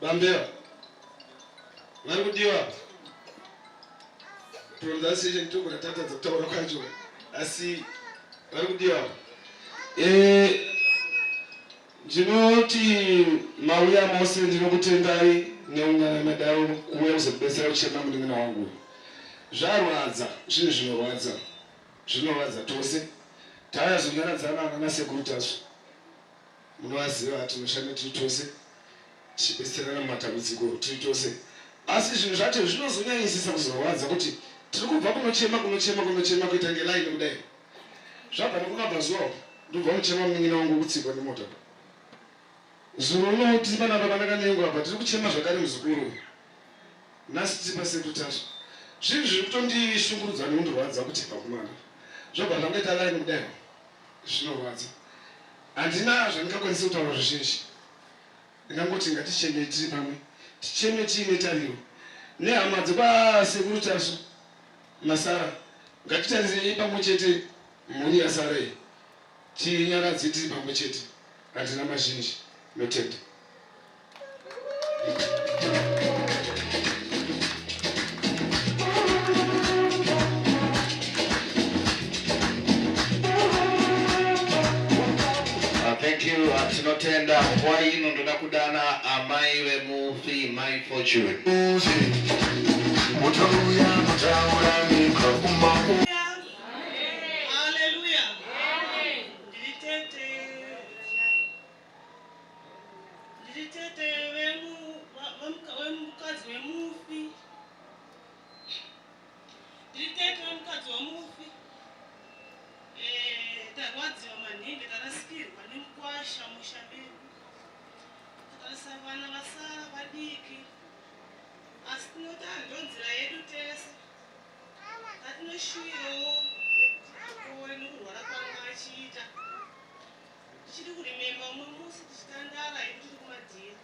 Bambera vari kudiwa pronunciation togona tatadza kutaura kwacho asi vari kudiwa. Ndinoti mauya mose ndinokutendai neungana madaro kuuya kuzokudetsera kuchema munin'ina wangu. Zvarwadza zvinhu zvinorwadza tose. Tayazonyanadzana nasekuru Tasva munovaziva tinoshanda tiri tose tichibetserana mumatambudziko tiri tose, asi zvinhu zvacho zvinozonyanyisisa kuzorwadza kuti tiri kubva kunochema kuita ngelaini kudai. Zvabva nekukabva zuva ndobva muchema munin'ina wangu kutsikwa nemota. Zuro uno tiri panapa pandakanengwa apa tiri kuchema zvakare muzukuru nhasi tiri pasekuru Tasva. Zvinhu zviri kutondishungurudza nekundorwadza kuti pakumana zvobva zvangoita laini kudai zvinorwadza. Handina zvandingakwanisa kutaura zvizhinji, ndingangoti ngaticheme tiri pamwe, ticheme tiine tariro nehama dzepasekuru Tasva Masara. Ngatitarisei pamwe chete mhuri yasara iyi tinyaradze tiri pamwe chete, handina mazhinji. Notenda. Thank you. Tinotenda kwa ino ndoda kudana amai vemufi My Fortune. Hallelujah. Nditete wemukazi wemufi vana vasara vadiki asi tinoti andonzira yedu tese atinoshuwirawo ekuti nekurwara kwangu achiita tichiri kurimemba umwe musi tichitandara yedu tiri kumadhira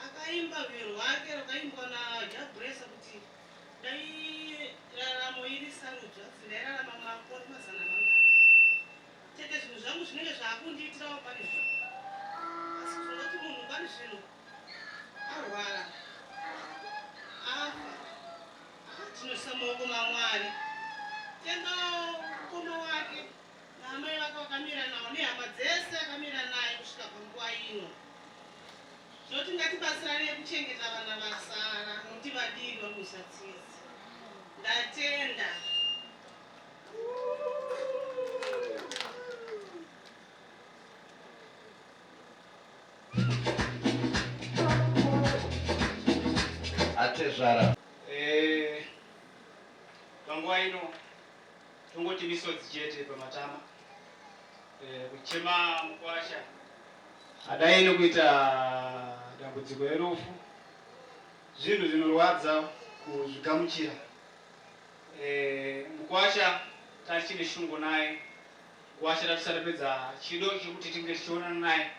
akaimba rwendo rwake rwakaimbwa najabresa kuti dai raramo iri sarudzwa ndairarama makore mazana mangana tete zvinhu zvangu zvinenge zvaakundiitirawo pane zvo asi zvinoti munhu pane zvinhu arwara afa tinoisa maoko maMwari tenda mukoma wake naamai vake vakamira nawo nehama dzese akamira naye kusvika panguva ino zvinoti ngatibatsirane kuchengeta vana vasara nokuti vadiki vamusatsisi ndatenda atezvara panguva ino tongoti misodzi chete pamatama kuchema Mukwasha adai nekuita dambudziko rerufu zvinhu zvinorwadza kuzvigamuchira. Mukwasha tachine shungu naye Mukwasha tatisatapedza chido chekuti tinge tichionana naye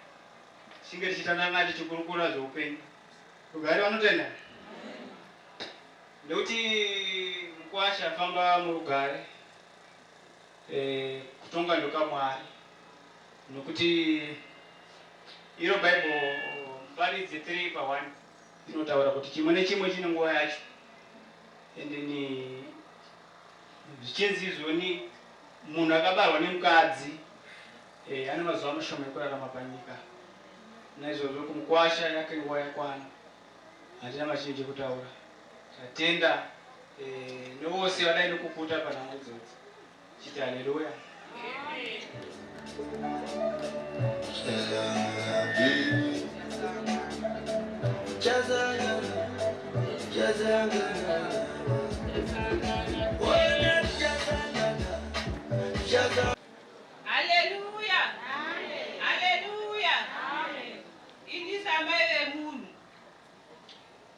tinge tichitandana naye tichikurukura zveupenyu rugare vanotenda nekuti Mukwasha afamba murugare kutonga ndokamwari nokuti iro Bible Paridzi 3:1 inotaura kuti chimwe nechimwe chine nguva yacho ende ni zvichinzi izvoni munhu akabarwa nemukadzi ane mazuva mashoma ekurarama panyika. Naizvozvo kuMukwasha yake nguva yakwana hatina mazhinji ekutaura tatenda nevose vadai nokuputa panhamo idzodzi chiti haleluya. Haleluya. Haleluya. Ini samai vemunhu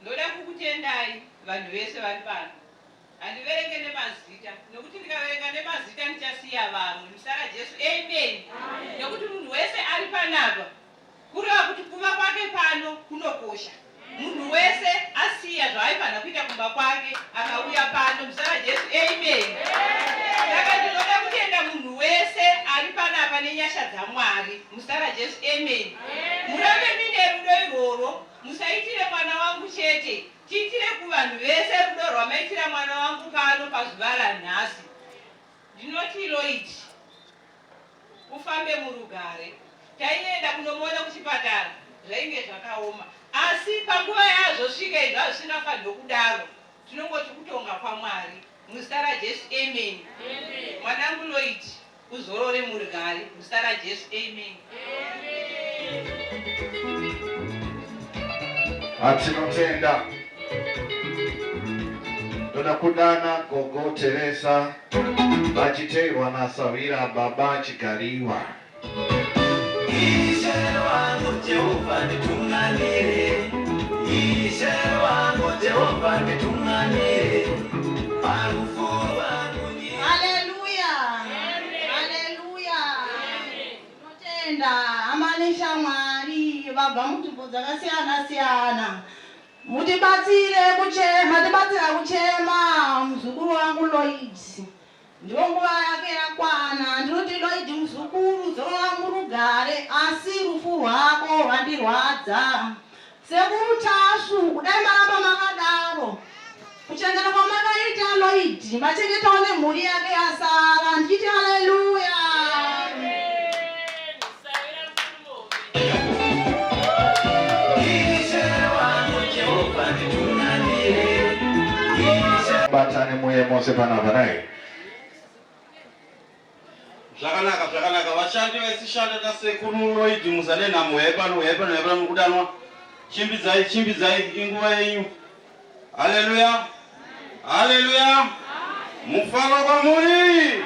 ndoda kukutendai vanhu vese vari pano. Handiverenge nemazita nokuti ndikaverenga nemazita ndichasiya vamwe. Musara Jesu. Amen. Nokuti munhu wese ari panapa kureva kuti kuva kwake pano kunokosha. Munhu wese asiya zvaaifana kuita kumba kwake akauya pano. Musara Jesu. Amen. Saka ndinoda kutenda munhu wese ari panapa nenyasha dzaMwari. Musara Jesu. Amen. Murambe mine rudo irworwo. Musaitire mwana wangu chete. Tiitire kuvanhu vese rudo rwamaitira mwana wangu pano pazuva ranhasi. Ndinoti Lloyd ufambe murugare. Taienda kunomuona kuchipatara zvainge zvakaoma asi panguva yazvosvika izvo hazvisinafanirwa kudaro. Tinongoti kutonga kwaMwari. Muzita raJesu. Amen. Mwanangu Lloyd uzorore murugare. Muzita raJesu. Amen. atinotenda ndoda kudana gogo Teresa vachiteirwa naSavira baba Chigariwa. Ishe wangu Jehova nitunganire, Ishe wangu Jehova nitunganire, maarufu wangu ni. Haleluya. Haleluya. Notenda amanisha Mwari vabva munzvimbo dzakasiyana siyana. Mutibatsire kuchema muzukuru wangu Lloyd. Ndiyo nguva yake yakwana. Ndinoti Lloyd muzukuru zorora murugare asi rufu rwako rwandirwadza. Sekuru Tashu kudai maramba makadaro. Kuchengeta kwamakaita Lloyd machengetawo nemhuri yake yasara. Ndichiti haleluya. Batane muye mose panapa naye. Zvakanaka vashandi vaisishanda nasekuru Lloyd muzane nhamo yaipano mukudanwa chimbidzai inguva yenyu. Haleluya. Haleluya. Mufaro kwamuri.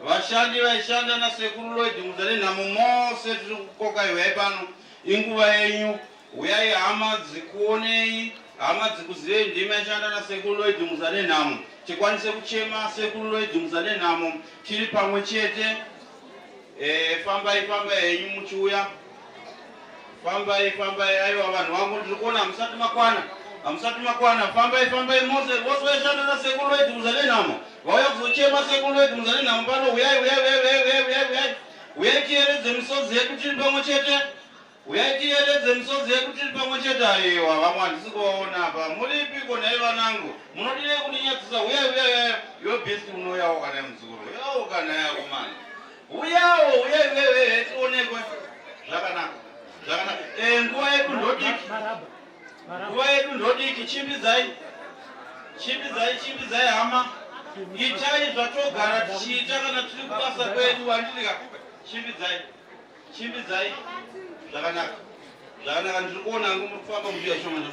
Vashandi vaishanda nasekuru Lloyd muzane nhamo mose tiri kukoka yaipano inguva yenyu. Uyai hama dzikuonei, hama dzikuzive ndima yashanda nasekuru Lloyd Muzanenhamo. Tikwanise kuchema sekuru Lloyd Muzanenhamo tiri pamwe chete. Fambai henyu muchiuya. Fambai aiwa vanhu vangu ndikuona hamsati makwana. Fambai mose vose vaishanda nasekuru Lloyd Muzanenhamo. Vauya kuzochema sekuru Lloyd Muzanenhamo pano uyai tieredze misodzi yedu tiri pamwe chete. Uyai tieredze misodzi yedu tiri pamwe chete. Aiwa vamwe handisi kuvaona apa. Muripiko nhai vanangu? Munodire kundinyatsisa? Uyai iwe bhesti unoyawo kana muzukuru. Uyawo kana yako mani. Uyawo uyai tionekwe. Zvakanaka. Nguva yedu ndodiki. Chimbidzai hama. Itai zvatogara tichiita kana tiri kubasa kwedu. Wandirika chimbidzai. Zvakanaka ndiri kuona hangu muri kufamba muchiya shoma.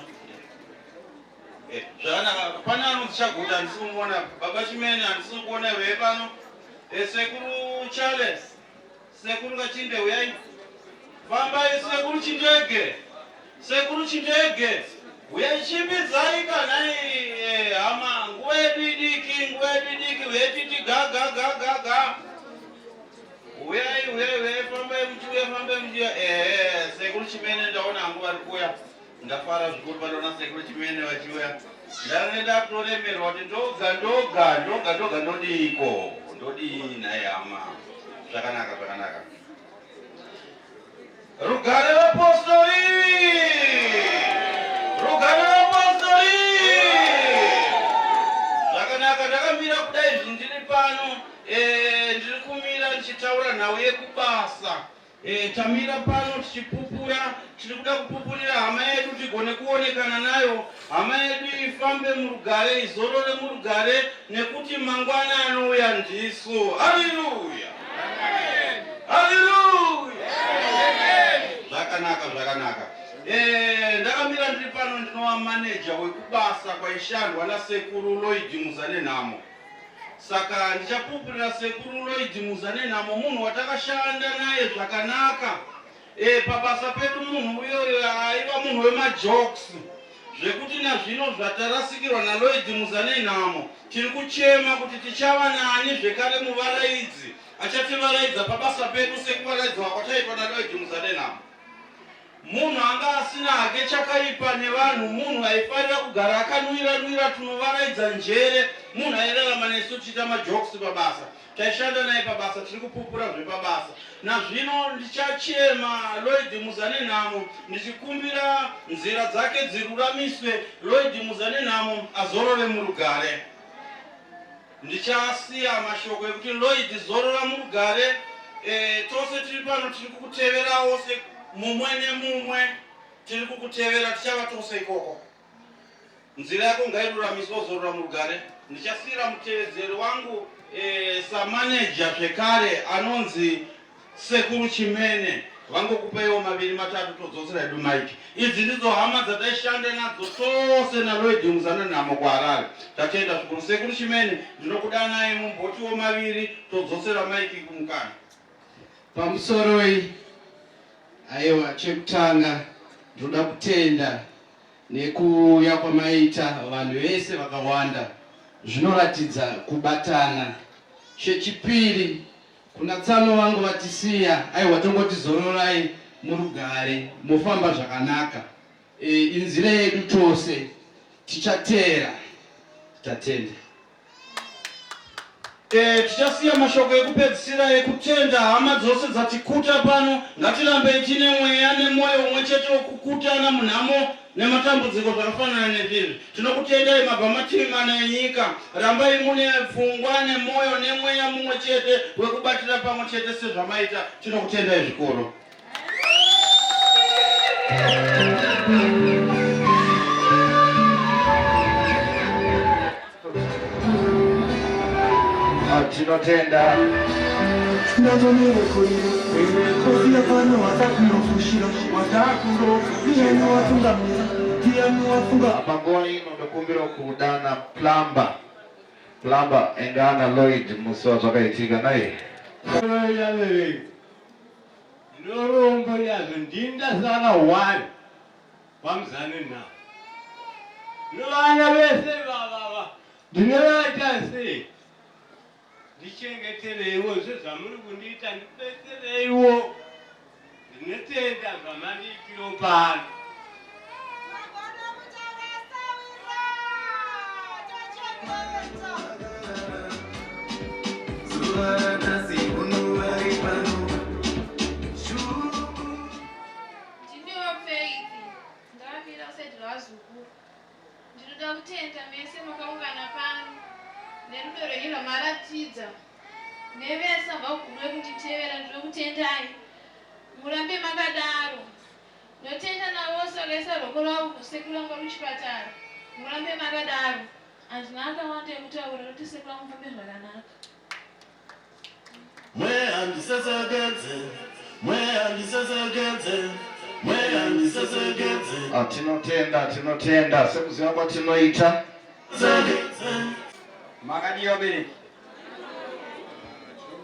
Zvakanaka pane anonzi Chaguta handisi kumuona. Baba Chimene handisi kuona iwe pano. Sekuru Charles, sekuru Kachinde uyai. Fambai sekuru Chindege. Uyai chimbidzai kana hama nguva yedu idiki uyai gaga. Uyai fambai muchiuya. Sekuru Chimene ndaona hangu vari kuuya. Ndafara zvikuru pandaona sekuru Chimene vachiuya. Ndaneda kutoremerwa kuti ndoga ndodiko. Ndodini hama. Zvakanaka. Rugare vapostoli. Zvakanaka ndakamira kudai ndiri pano. Ndiri kumira ndichitaura nhau yekubasa. Tamira pano tichipupura. Tiri kuda kupupurira hama yedu tigone kuonekana nayo. Hama yedu ifambe murugare, izorore murugare nekuti mangwana anouya ndisu. Haleluya. Zvakanaka. Ndakamira ndiri pano ndinova manager wekubasa kwaishandwa nasekuru Lloyd Muzanenhamo. Saka ndichapupurira sekuru Lloyd Muzanenhamo, munhu watakashanda naye zvakanaka. Pabasa pedu munhu uyoyo aiva munhu wemajokes. Zvekuti nazvino zvatarasikirwa naLloyd Muzanenhamo tiri kuchema kuti tichava nani zvekare muvaraidzi achativaraidza pabasa pedu sekuvaraidza kwataitwa naLloyd Muzanenhamo. Munhu anga asina hake chakaipa nevanhu, munhu aifarira kugara akanwira tunovaraidza njere, munhu airarama nesu tichiita majokes pabasa. Taishanda naye pabasa, tiri kupupura zvepabasa. Nazvino ndichachema Lloyd Muzanenhamo ndichikumbira nzira dzake dziruramiswe, Lloyd Muzanenhamo azorore murugare. Ndichasiya mashoko ekuti Lloyd zorora murugare. Tose tiri pano tiri kukuteverawo mumwe nemumwe tiri kukutevera, tichava tose ikoko. Nzira yako ngairuramiswe uzorora murugare. Ndichasiyira mutevedzeri wangu samanager zvekare anonzi sekuru Chimene. Vangokupaiwo 2-3 todzotsera hedu maiki. Idzi ndidzo hama dzataishanda nadzo tose naLloyd Muzanenhamo kuHarare. Tatenda zvikuru. Sekuru Chimene ndinokuda naye mumbotiwo 2 todzotsera maiki kumukana. Pamusoroi aiwa chekutanga ndoda kutenda nekuuya kwamaita vanhu vese vakawanda. Zvinoratidza kubatana. Chechipiri kuna tsano vangu vatisiya aiwa tongotizororai murugare mufamba zvakanaka. Inzira yedu tose tichatera. Tatenda. Tichasiya mashoko ekupedzisira ekutenda hama dzose dzatikuta pano. Ngatirambei tine mweya nemoyo umwe chete wokukutana munhamo nematambudziko zvakafanana nezvizvi. Tinokutendai mabhamatimana enyika. Rambai mune pfungwa nemoyo nemweya mumwe chete wekubatira pamwe chete sezvamaita. Tinokutendai zvikuru. Tinotenda panguva ino ndikumbira kudana plamba engana Lloyd musi wazvakaitika naye. ndorombo yazvo ndindasara wani pamuzane navo. Novana vese vavava ndinovaita sei? Ndichengetereiwo zvezvamuri kundiita, ndibetsereiwo. Ndinotenda zvamandiitiro pano. Ndiniwo Faith, ndakapira kuseti rwazukuru. Ndinoda kutenda mese makaungana pano nerudo rwenyu rwamaratidza nevese vagumwe kunditevera. Ndinokutendai murambe makadaro. Ndinotenda navose vakaisa ruoko rwavo kusekuru vangu kuchipatara. Murambe makadaro. Handina akawanda ekutaura kuti sekuru vangu mufambe zvakanaka. Tinotenda sekuziva kwatinoita. Makadi wabereki.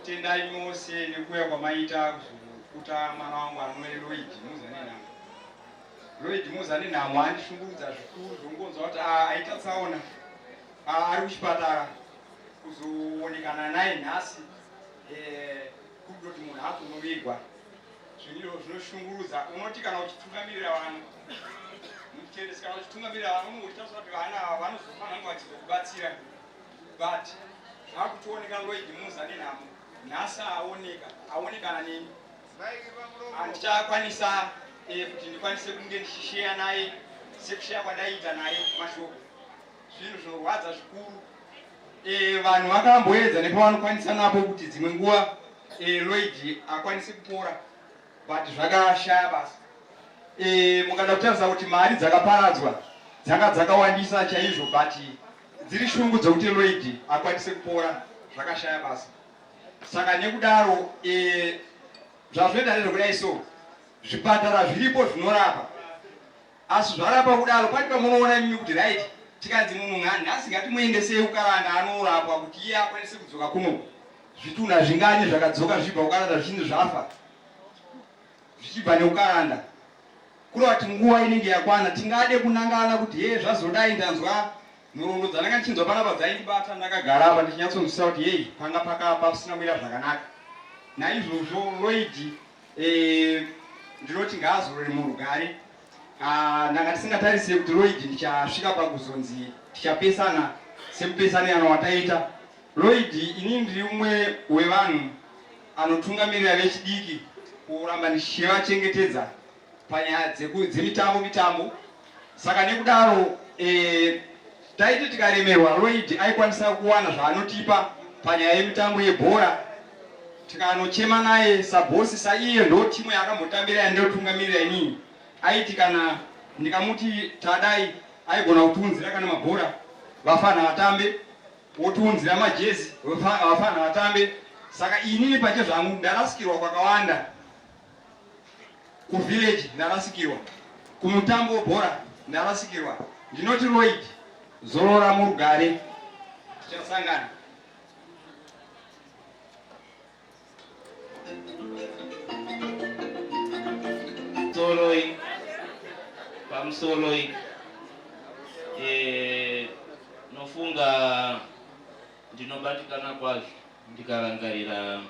Tendai mose nekuya kwamaita kuzokuta mwana wangu anwe Lloyd Muzanenamo. Lloyd Muzanenamo andishungurudza zvikuru zvongonzwa kuti aita tsaona ari kuchipatara kuzoonekana naye nhasi kutoti munhu akunovigwa. Zviniro zvinoshungurudza. Unoti kana uchitungamirira vanhu muchitendesi, kana uchitungamirira vanhu unotaura kuti vana vanozofanira vachizokubatsira, but zvakutooneka Lloyd Muzanenamo nhasi aonekana nemi. Handichakwanisa kuti ndikwanise kunge ndichisheya naye sekusheya kwadaita naye mashoko. Zvinhu zvinorwadza zvikuru. Vanhu vakamboedza nepavanokwanisa napo kuti dzimwe nguva Lloyd akwanise kupora, but zvakashaya basa. Mukada kutarisa kuti mari dzakaparadzwa dzakawandisa chaizvo, but dziri shungu dzokuti Lloyd akwanise kupora, zvakashaya basa. Saka nekudaro zvazvoita nezvekudai so zvipatara zviripo zvinorapa, asi zvarapa kudaro pati pamunoona nyinyi kuti right tikanzi munhu nhasi ngatimuendesei kukaranda anorapwa kuti iye akwanise kudzoka kuno, zvitunha zvingani zvakadzoka zvibva kukaranda zvichinzi zvafa zvichibva nekukaranda. Kureva kuti nguva inenge yakwana tingade kunangana kuti zvazodai ndanzwa nhoroondo dzandanga ndichinzwa panapa dzaindibata ndakagara apa ndichinyatsonzwisisa kuti panga pasina kuita zvakanaka. Naizvozvo Lloyd ndinoti ngaazorore murugare. Ndanga tisingatarisire kuti Lloyd ndichasvika pakuzonzi tichapesana semupesaniano wataita. Lloyd ini ndiri umwe wevanhu anotungamirira vechidiki kuramba ndichivachengetedza panyaya dzemitambo. Saka nekudaro taiti tikaremerwa Lloyd aikwanisa kuwana zvaanotipa panyaya yemitambo yebhora. Tikanochema naye sabhosi saiye ndo timu yakambotambira yandotungamirira inini. Aiti kana ndikamuti tadai aigona kutiunzira kana mabhora vafana vatambe, wotiunzira majezi vafana vatambe. Saka inini pache zvangu ndarasikirwa kwakawanda. Kuvillage ndarasikirwa, kumutambo webhora ndarasikirwa. Ndinoti Lloyd zorora murugare, tichasangana. Soloi pamusoloi nofunga ndinobatikana kwazvo ndikarangarira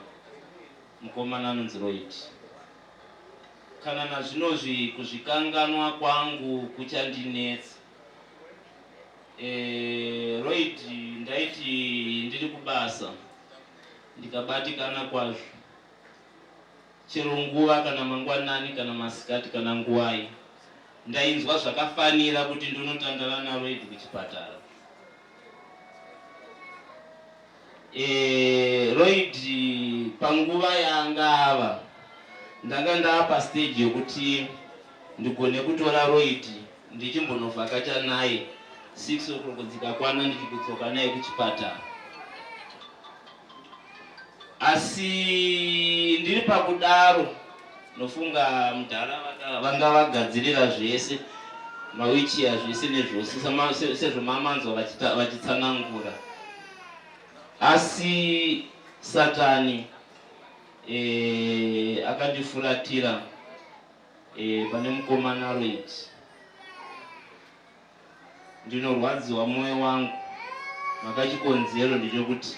mukomana anonzi Lloyd. Kana nazvinozvi kuzvikanganwa kwangu kuchandinetsa. Lloyd ndaiti ndiri kubasa ndikabatikana kwazvo, chero nguva kana mangwanani kana masikati kana nguwai ndainzwa zvakafanira kuti ndinotandana naLloyd kuchipatara. Lloyd panguva yangava ndanga ndapa stage yokuti ndigone kutora Lloyd ndichimbonovhakacha naye 6 o'clock dzikakwana ndichikudzoka naye kuchipatara. Asi ndiri pakudaro nofunga mudhara vanga vagadzirira zvese mawichiya zvese nezvose sezvomamanzwa vachitsanangura. Asi Satani akandifuratira pane mukomana Lloyd. Ndinorwadziwa mwoyo wangu, makachikonzero ndechekuti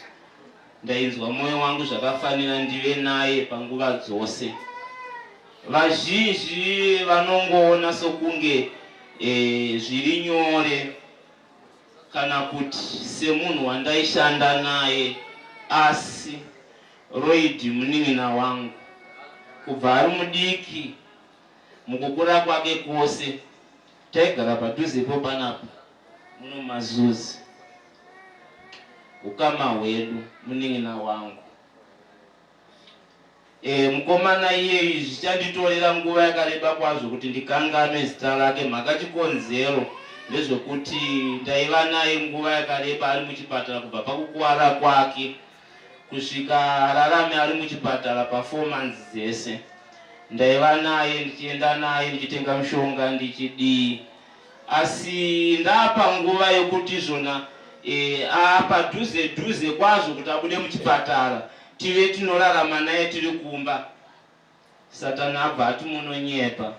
ndainzwa mwoyo wangu zvakafanira ndive naye panguva dzose. Vazhinji vanongoona sokunge zviri nyore kana kuti semunhu wandaishanda naye, asi Lloyd munin'ina wangu kubva ari mudiki mukukura kwake kwose taigara padhuzepo panapa muno Mazuzi, ukama hwedu, munin'ina wangu. Mukomana iyeyu zvichanditorera nguva yakareba kwazvo kuti ndikanganwe zita rake. Makachikonzero ndezvekuti ndaiva naye nguva yakareba ari muchipatara, kubva pakukuwara kwake kusvika rarame ari muchipatara pa4 months dzese. Ndaiva naye, ndichienda naye, ndichitenga mushonga, ndichidii. Asi ndapa nguva yokuti zvona padhuze dhuze kwazvo kuti abude muchipatara tive tinorarama naye tiri kumba, Satani abva atimunonyepa,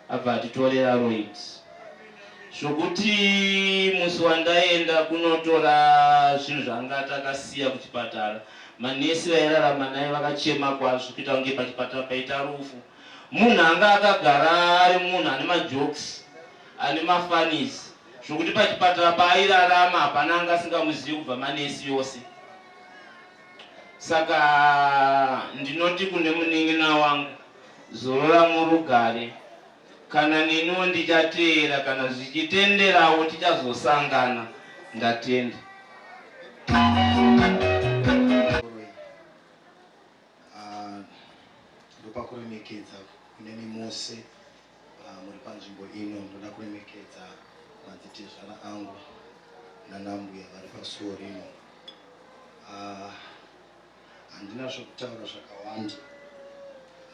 abva atitorera Lloyd. Zvokuti musi wandaenda kunotora zvinhu zvanga takasiya kuchipatara, manesi vairarama naye vakachema kwazvo kuita kunge pachipatara paita rufu. Munhu anga akagara ari munhu ane majokes, ane mafanisi, zvokuti pachipatara paairarama hapana anga asingamuzivi kubva manesi yose. Saka ndinoti kune munin'ina wangu, zorora murugare, kana neniwo ndichateera, kana zvichitenderawo tichazosangana, ndatenda. Ndopa kuremekedza kuneni mose muri panzvimbo ino. Ndoda kuremekedza madzitezvana angu nanambuya vari pasuo rino. Handina zvokutaura zvakawanda,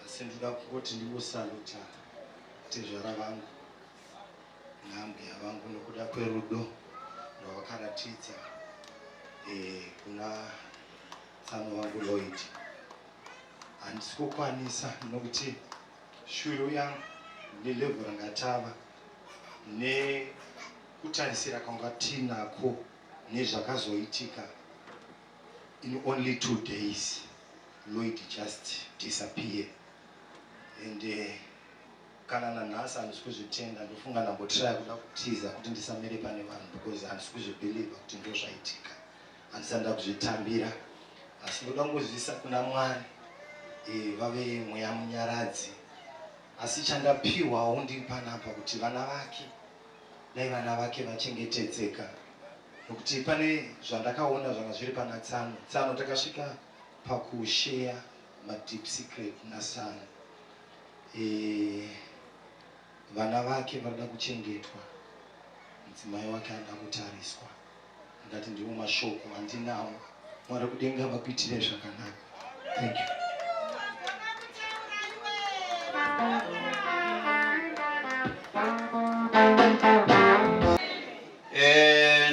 asi ndoda kungoti ndingosaluta tezvara vangu nambuya vangu nokuda kwerudo rwavakaratidza kuna tsano wangu Lloyd. Handisi kukwanisa nokuti shuro yangu nelevhu rangatava nekutarisira kwanga tinako nezvakazoitika, in only 2 days Lloyd just disappear. And kana nanhasi handisi kuzvitenda, ndofunga ndambotraya kuda kutiza kuti ndisamire pane vanhu, because handisi kuzvibheliva kuti ndozvaitika, handisanda kuzvitambira. Asi ndoda kungozivisa kuna Mwari vave mweya munyaradzi. Asi chandapiwawo ndiri panapa kuti vana vake, dai vana vake vachengetedzeka, nokuti pane zvandakaona zvanga zviri pana Tsano takasvika pakusheya madeep secret naSano. Vana vake varida kuchengetwa, mudzimai wake anoda kutariswa. Ndati ndiwo mashoko andinawo. Mwari kudenga vakuitire zvakanaka. Thank you.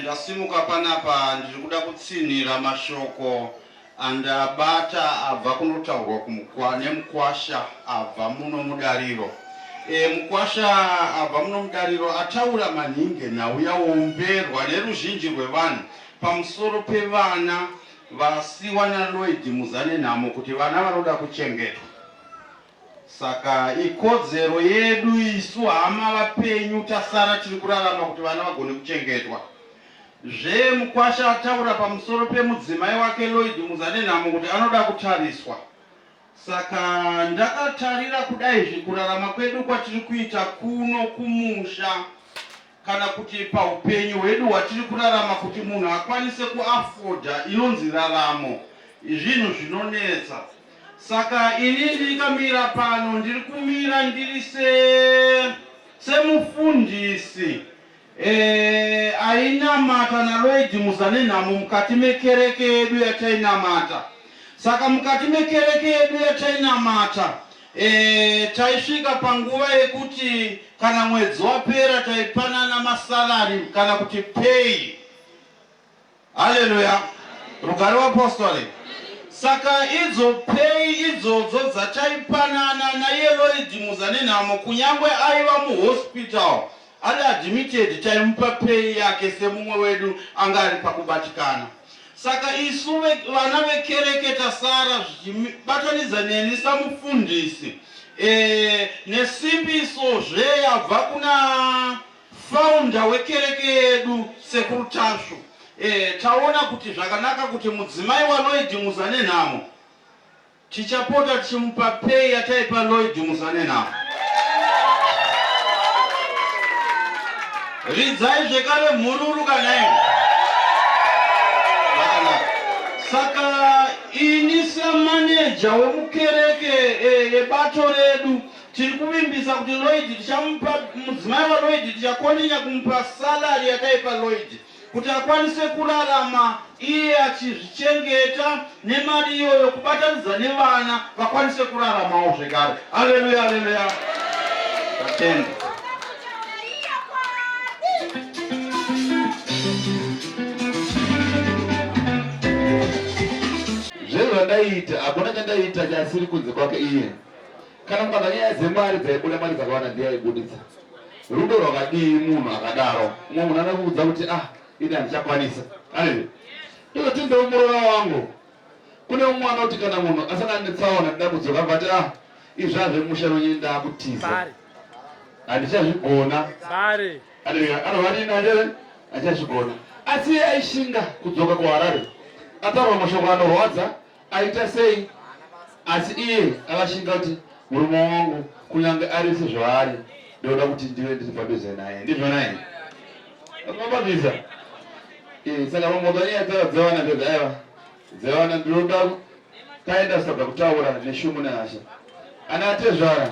Ndasimuka panapa ndiri kuda kutsinhira mashoko andabata abva kunotaurwa nemukwasha abva muno mudariro. Mukwasha abva muno mudariro ataura maningi nhau yaomberwa neruzhinji rwevanhu pamusoro pevana vasiwa naLloyd Muzanenhamo, kuti vana vanoda kuchengetwa. Saka ikodzero yedu isu hama vapenyu tasara tiri kurarama kuti vana vagone kuchengetwa. Mukwasha ataura pamusoro pemudzimai wake Lloyd Muzanenhamo kuti anoda kutariswa. Saka ndakatarira kudai zvikurarama kwedu kwatiri kuita kuno kumusha, kana kuti paupenyu hwedu hwatiri kurarama, kuti munhu akwanise kuafodha inonzi raramo, zvinhu zvinonetsa. Saka ini ndikamira pano, ndiri kumira ndiri semufundisi ainamata naLloyd Muzanenhamo mukati mekereke yedu yatainamata. Saka mukati mekereke yedu yatainamata taisvika panguva yekuti kana mwedzi wapera taipanana masalari kana kuti pay. Haleluya, rugare waapostoli. Saka idzo pay idzodzo dzataipanana naye Lloyd Muzanenamo kunyangwe aiva muhospital ali admitted taimupa pay yake semumwe wedu anga ari pakubatikana. Saka isu vana vekereke tasara zvichibatanidza neni samufundisi nesimbiso zveyabva kuna founder wekereke yedu Sekuru Tashu. Taona kuti zvakanaka kuti mudzimai wa Lloyd Muzanenamo tichapota tichimupa pay yataipa Lloyd Muzanenamo. Ridzai zvekare mhururu kana ino. Saka ini samanager wemukereke yebato redu tiri kuvimbisa kuti Lloyd tichamupa mudzimai wa Lloyd tichakoninya kumupa salary yataipa Lloyd kuti akwanise kurarama iye achizvichengeta nemari iyoyo kubatanidza nevana vakwanise kuraramawo zvekare. Haleluya, haleluya. Tatenda. Zvezvandaita hakuna chandaita chasiri kunze kwake iye. Kana mukazanyaya dzemari dzaibuda mari dzakawanda ndiyaibuditsa. Rudo rwakadii munhu akadaro. Umwe munhu anakuudza kuti ini handichakwanisa. Haleluya. Ndiko tinde umurova wangu. Kune umwe anoti kana munhu asangana netsaona ndida kudzoka vati izvazve mushano nyini ndakutiza. Handichazvigona. Haleluya. Anovati nanjere handichazvigona. Asi aishinga kudzoka kuHarare. Ataura mashoko anorwadza aita sei, asi iye akashinga kuti murume wangu kunyange ari sezvaari ndoda kuti ndive ndiri padhuze naye. Ndizvo naye akamabvisa. Saka pamozanyaya dzavana ndedzaiva dzawana ndinoda taenda sabva kutaura neshumu nehasha ana atezvara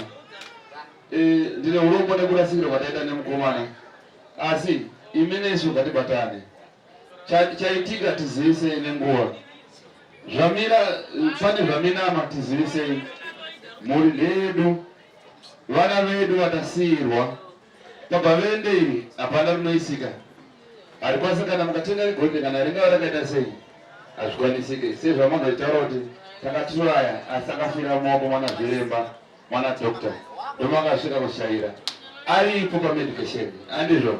ndine urombo nekurasikira kwataita nemukomana, asi imi nesu ngatibatane. Chaitika tizivise nenguva. Zvamira pane zvaminama tizivise mhuri ledu, vana vedu vatasiyirwa. Tabva vendei hapana rinoisika. Harikwanisa kana mukatenga rigodhi kana ringava rakaita sei hazvikwanisike. Sezvamunotaura kuti takatiraya asi akafira mumaoko mwana zviremba mwana dokta ndomakasvika kushayira aripo pamedication. Handizvo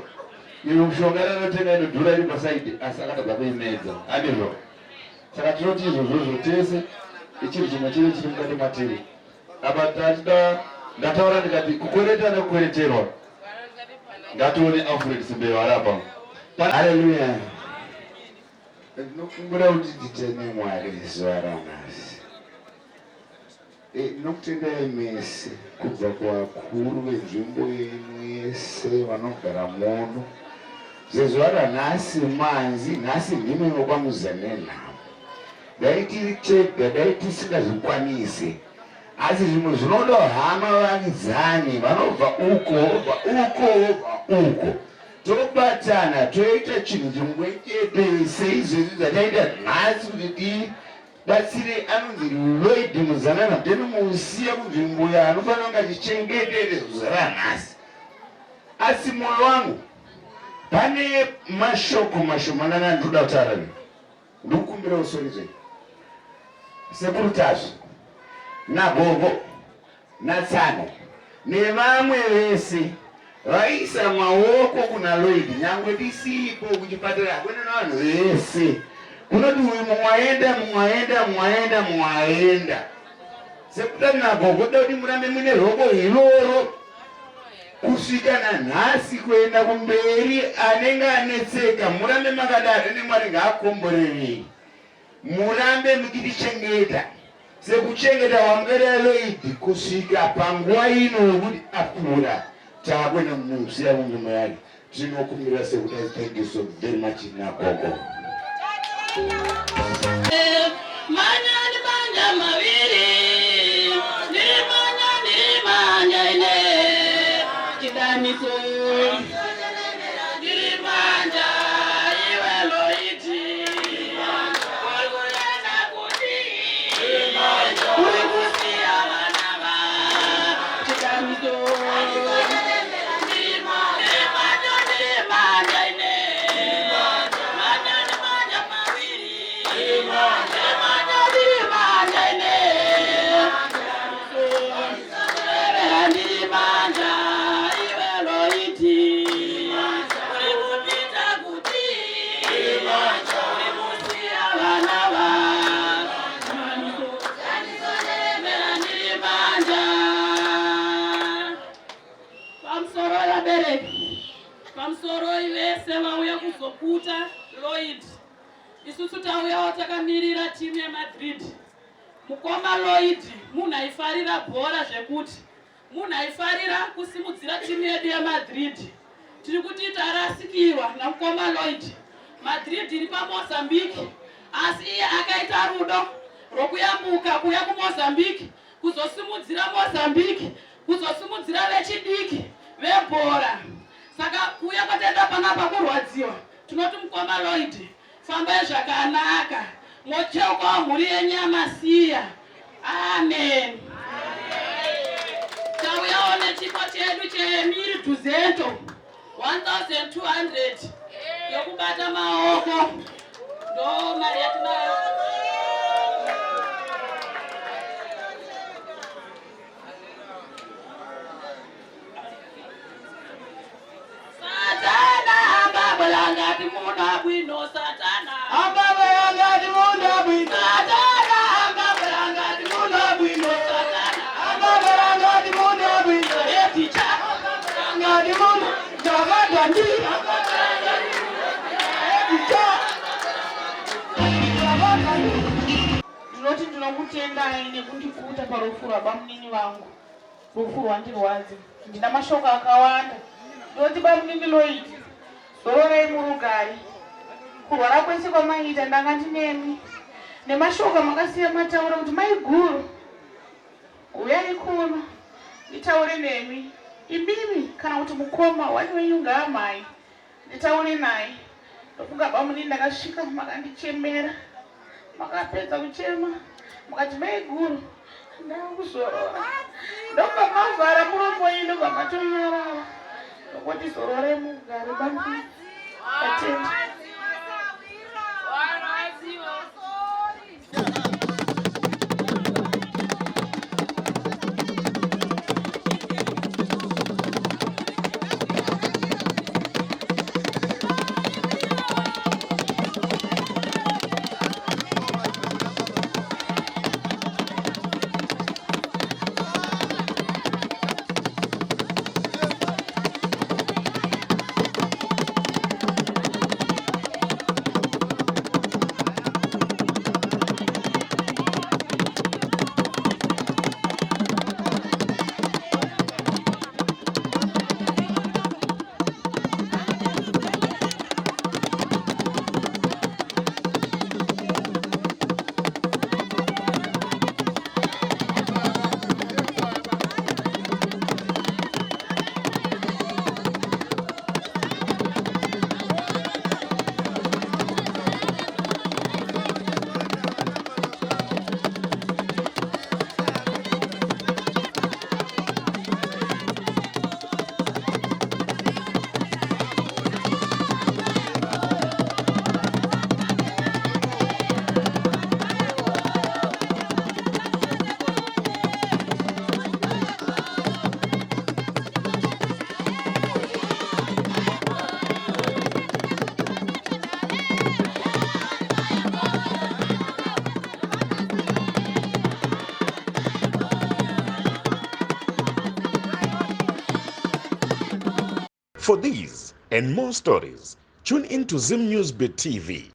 iyo mishonga inotenga inodhura iri pasaidi asi akatadza kuimedza. Handizvo. Saka tinoti izvozvozvo tese ichiri chimwe chiri chiri mukati matiri. Apa ndataura ndikati kukwereta nekukwereterwa ngatione Alfred Simbeye arapa. Haleluya. Ndinokumbura kuti titene Mwari zuva ranhasi. Ndinokutendai mese kubva kuvakuru venzvimbo yenu yese vanogara muno. Zuva ranhasi manzi nhasi ndimi kwaMuzanenamo. Dai tiri tega, dai tisingazvikwanisi, asi zvimwe zvinoda hama vakidzani vanobva uko uko tobatana toita chinhu chimwe chete seizvozvi zvataita nhasi kuti tibatsire anonzi Lloyd Muzanenamo tinomusiya kunzvimbo yaanofanira kunge achichengetedza zuva ranhasi. Asi mwoyo wangu pane mashoko mashomanana andinoda kutaura nezvo. Ndikukumbira usorizve Sekuru Tashu naGogo naTsano nevamwe vese vaisa maoko kuna Lloyd nyangwe tisipo kuchipatara kwene navanhu vese kunoti uyu mumwaenda. Sekuru naGogo da kuti murambe mune roko iroro kusvika nanhasi kuenda kumberi. Anenge anetseka murambe makadaro neMwari ngaakomborerei. Murambe mukitichengeta sekuchengeta wamgara Lloyd kusvika panguva ino yokuti apfuura taakwenda musiya munyuma yake. Tinokumbira Sekuru Tashu, thank you so very much naGogo. Manyani manja maviri ni manja ine chidaniso ndiri manja iwe Lloyd warikuenda kuti urikusiya vana chidaniso ndiri manja ine manja ni manja maviri ndiri manja pamusoro vabereki, pamusoro vese vauya kuzokuta Lloyd, isusu tauyawo takamirira timu yeMadrid. Mukoma Lloyd munhu aifarira bhora zvekuti munhu aifarira kusimudzira timu yedu yeMadrid. Tiri kuti tarasikirwa namukoma Lloyd. Madrid iri paMozambique, asi iye akaita rudo rokuyambuka kuya kuMozambique kuzosimudzira Mozambique, kuzosimudzira vechidiki vebhora. Saka kuya kwataenda panapa kurwadziwa. Tinoti mukoma Lloyd, fambai zvakanaka, mocheuka mhuri yenyamasiya. Amen. Tauyawo nechipo chedu cheMiri Duzento 1200 yokubata maoko. Ndo mari yatinayo. Satana ambabulangati muna bwino, Satana ambabulangati muna bwino, Satana ambabulangati muna bwino, Satana ambabulangati muna bwino, eticha ambabulangati muna jagandandi eticha. Ndinoti ndinokutendai nekundikuta parufu rwabamunini vangu, rufu rwandirwadza. Ndina mashoko akawanda. Ndoti bamunini Lloyd, zororei murugare. Kurwara kwese kwamaita ndanga ndinemi. Nemashoko makasiya mataura kuti mai guru, uyai kuno nditaure nemi. Imimi kana kuti mukoma wani wenyu ngaamai nditaure naye. Ndofunga bamunini ndakasvika makandichemera. Makapedza kuchema mukati mai guru ndakuzorora. Ndobva mavhara muromo ino pamatonyarara. Ndokuti zorore mugare bambi atenda. For these and more stories, tune into Zim News Bit TV.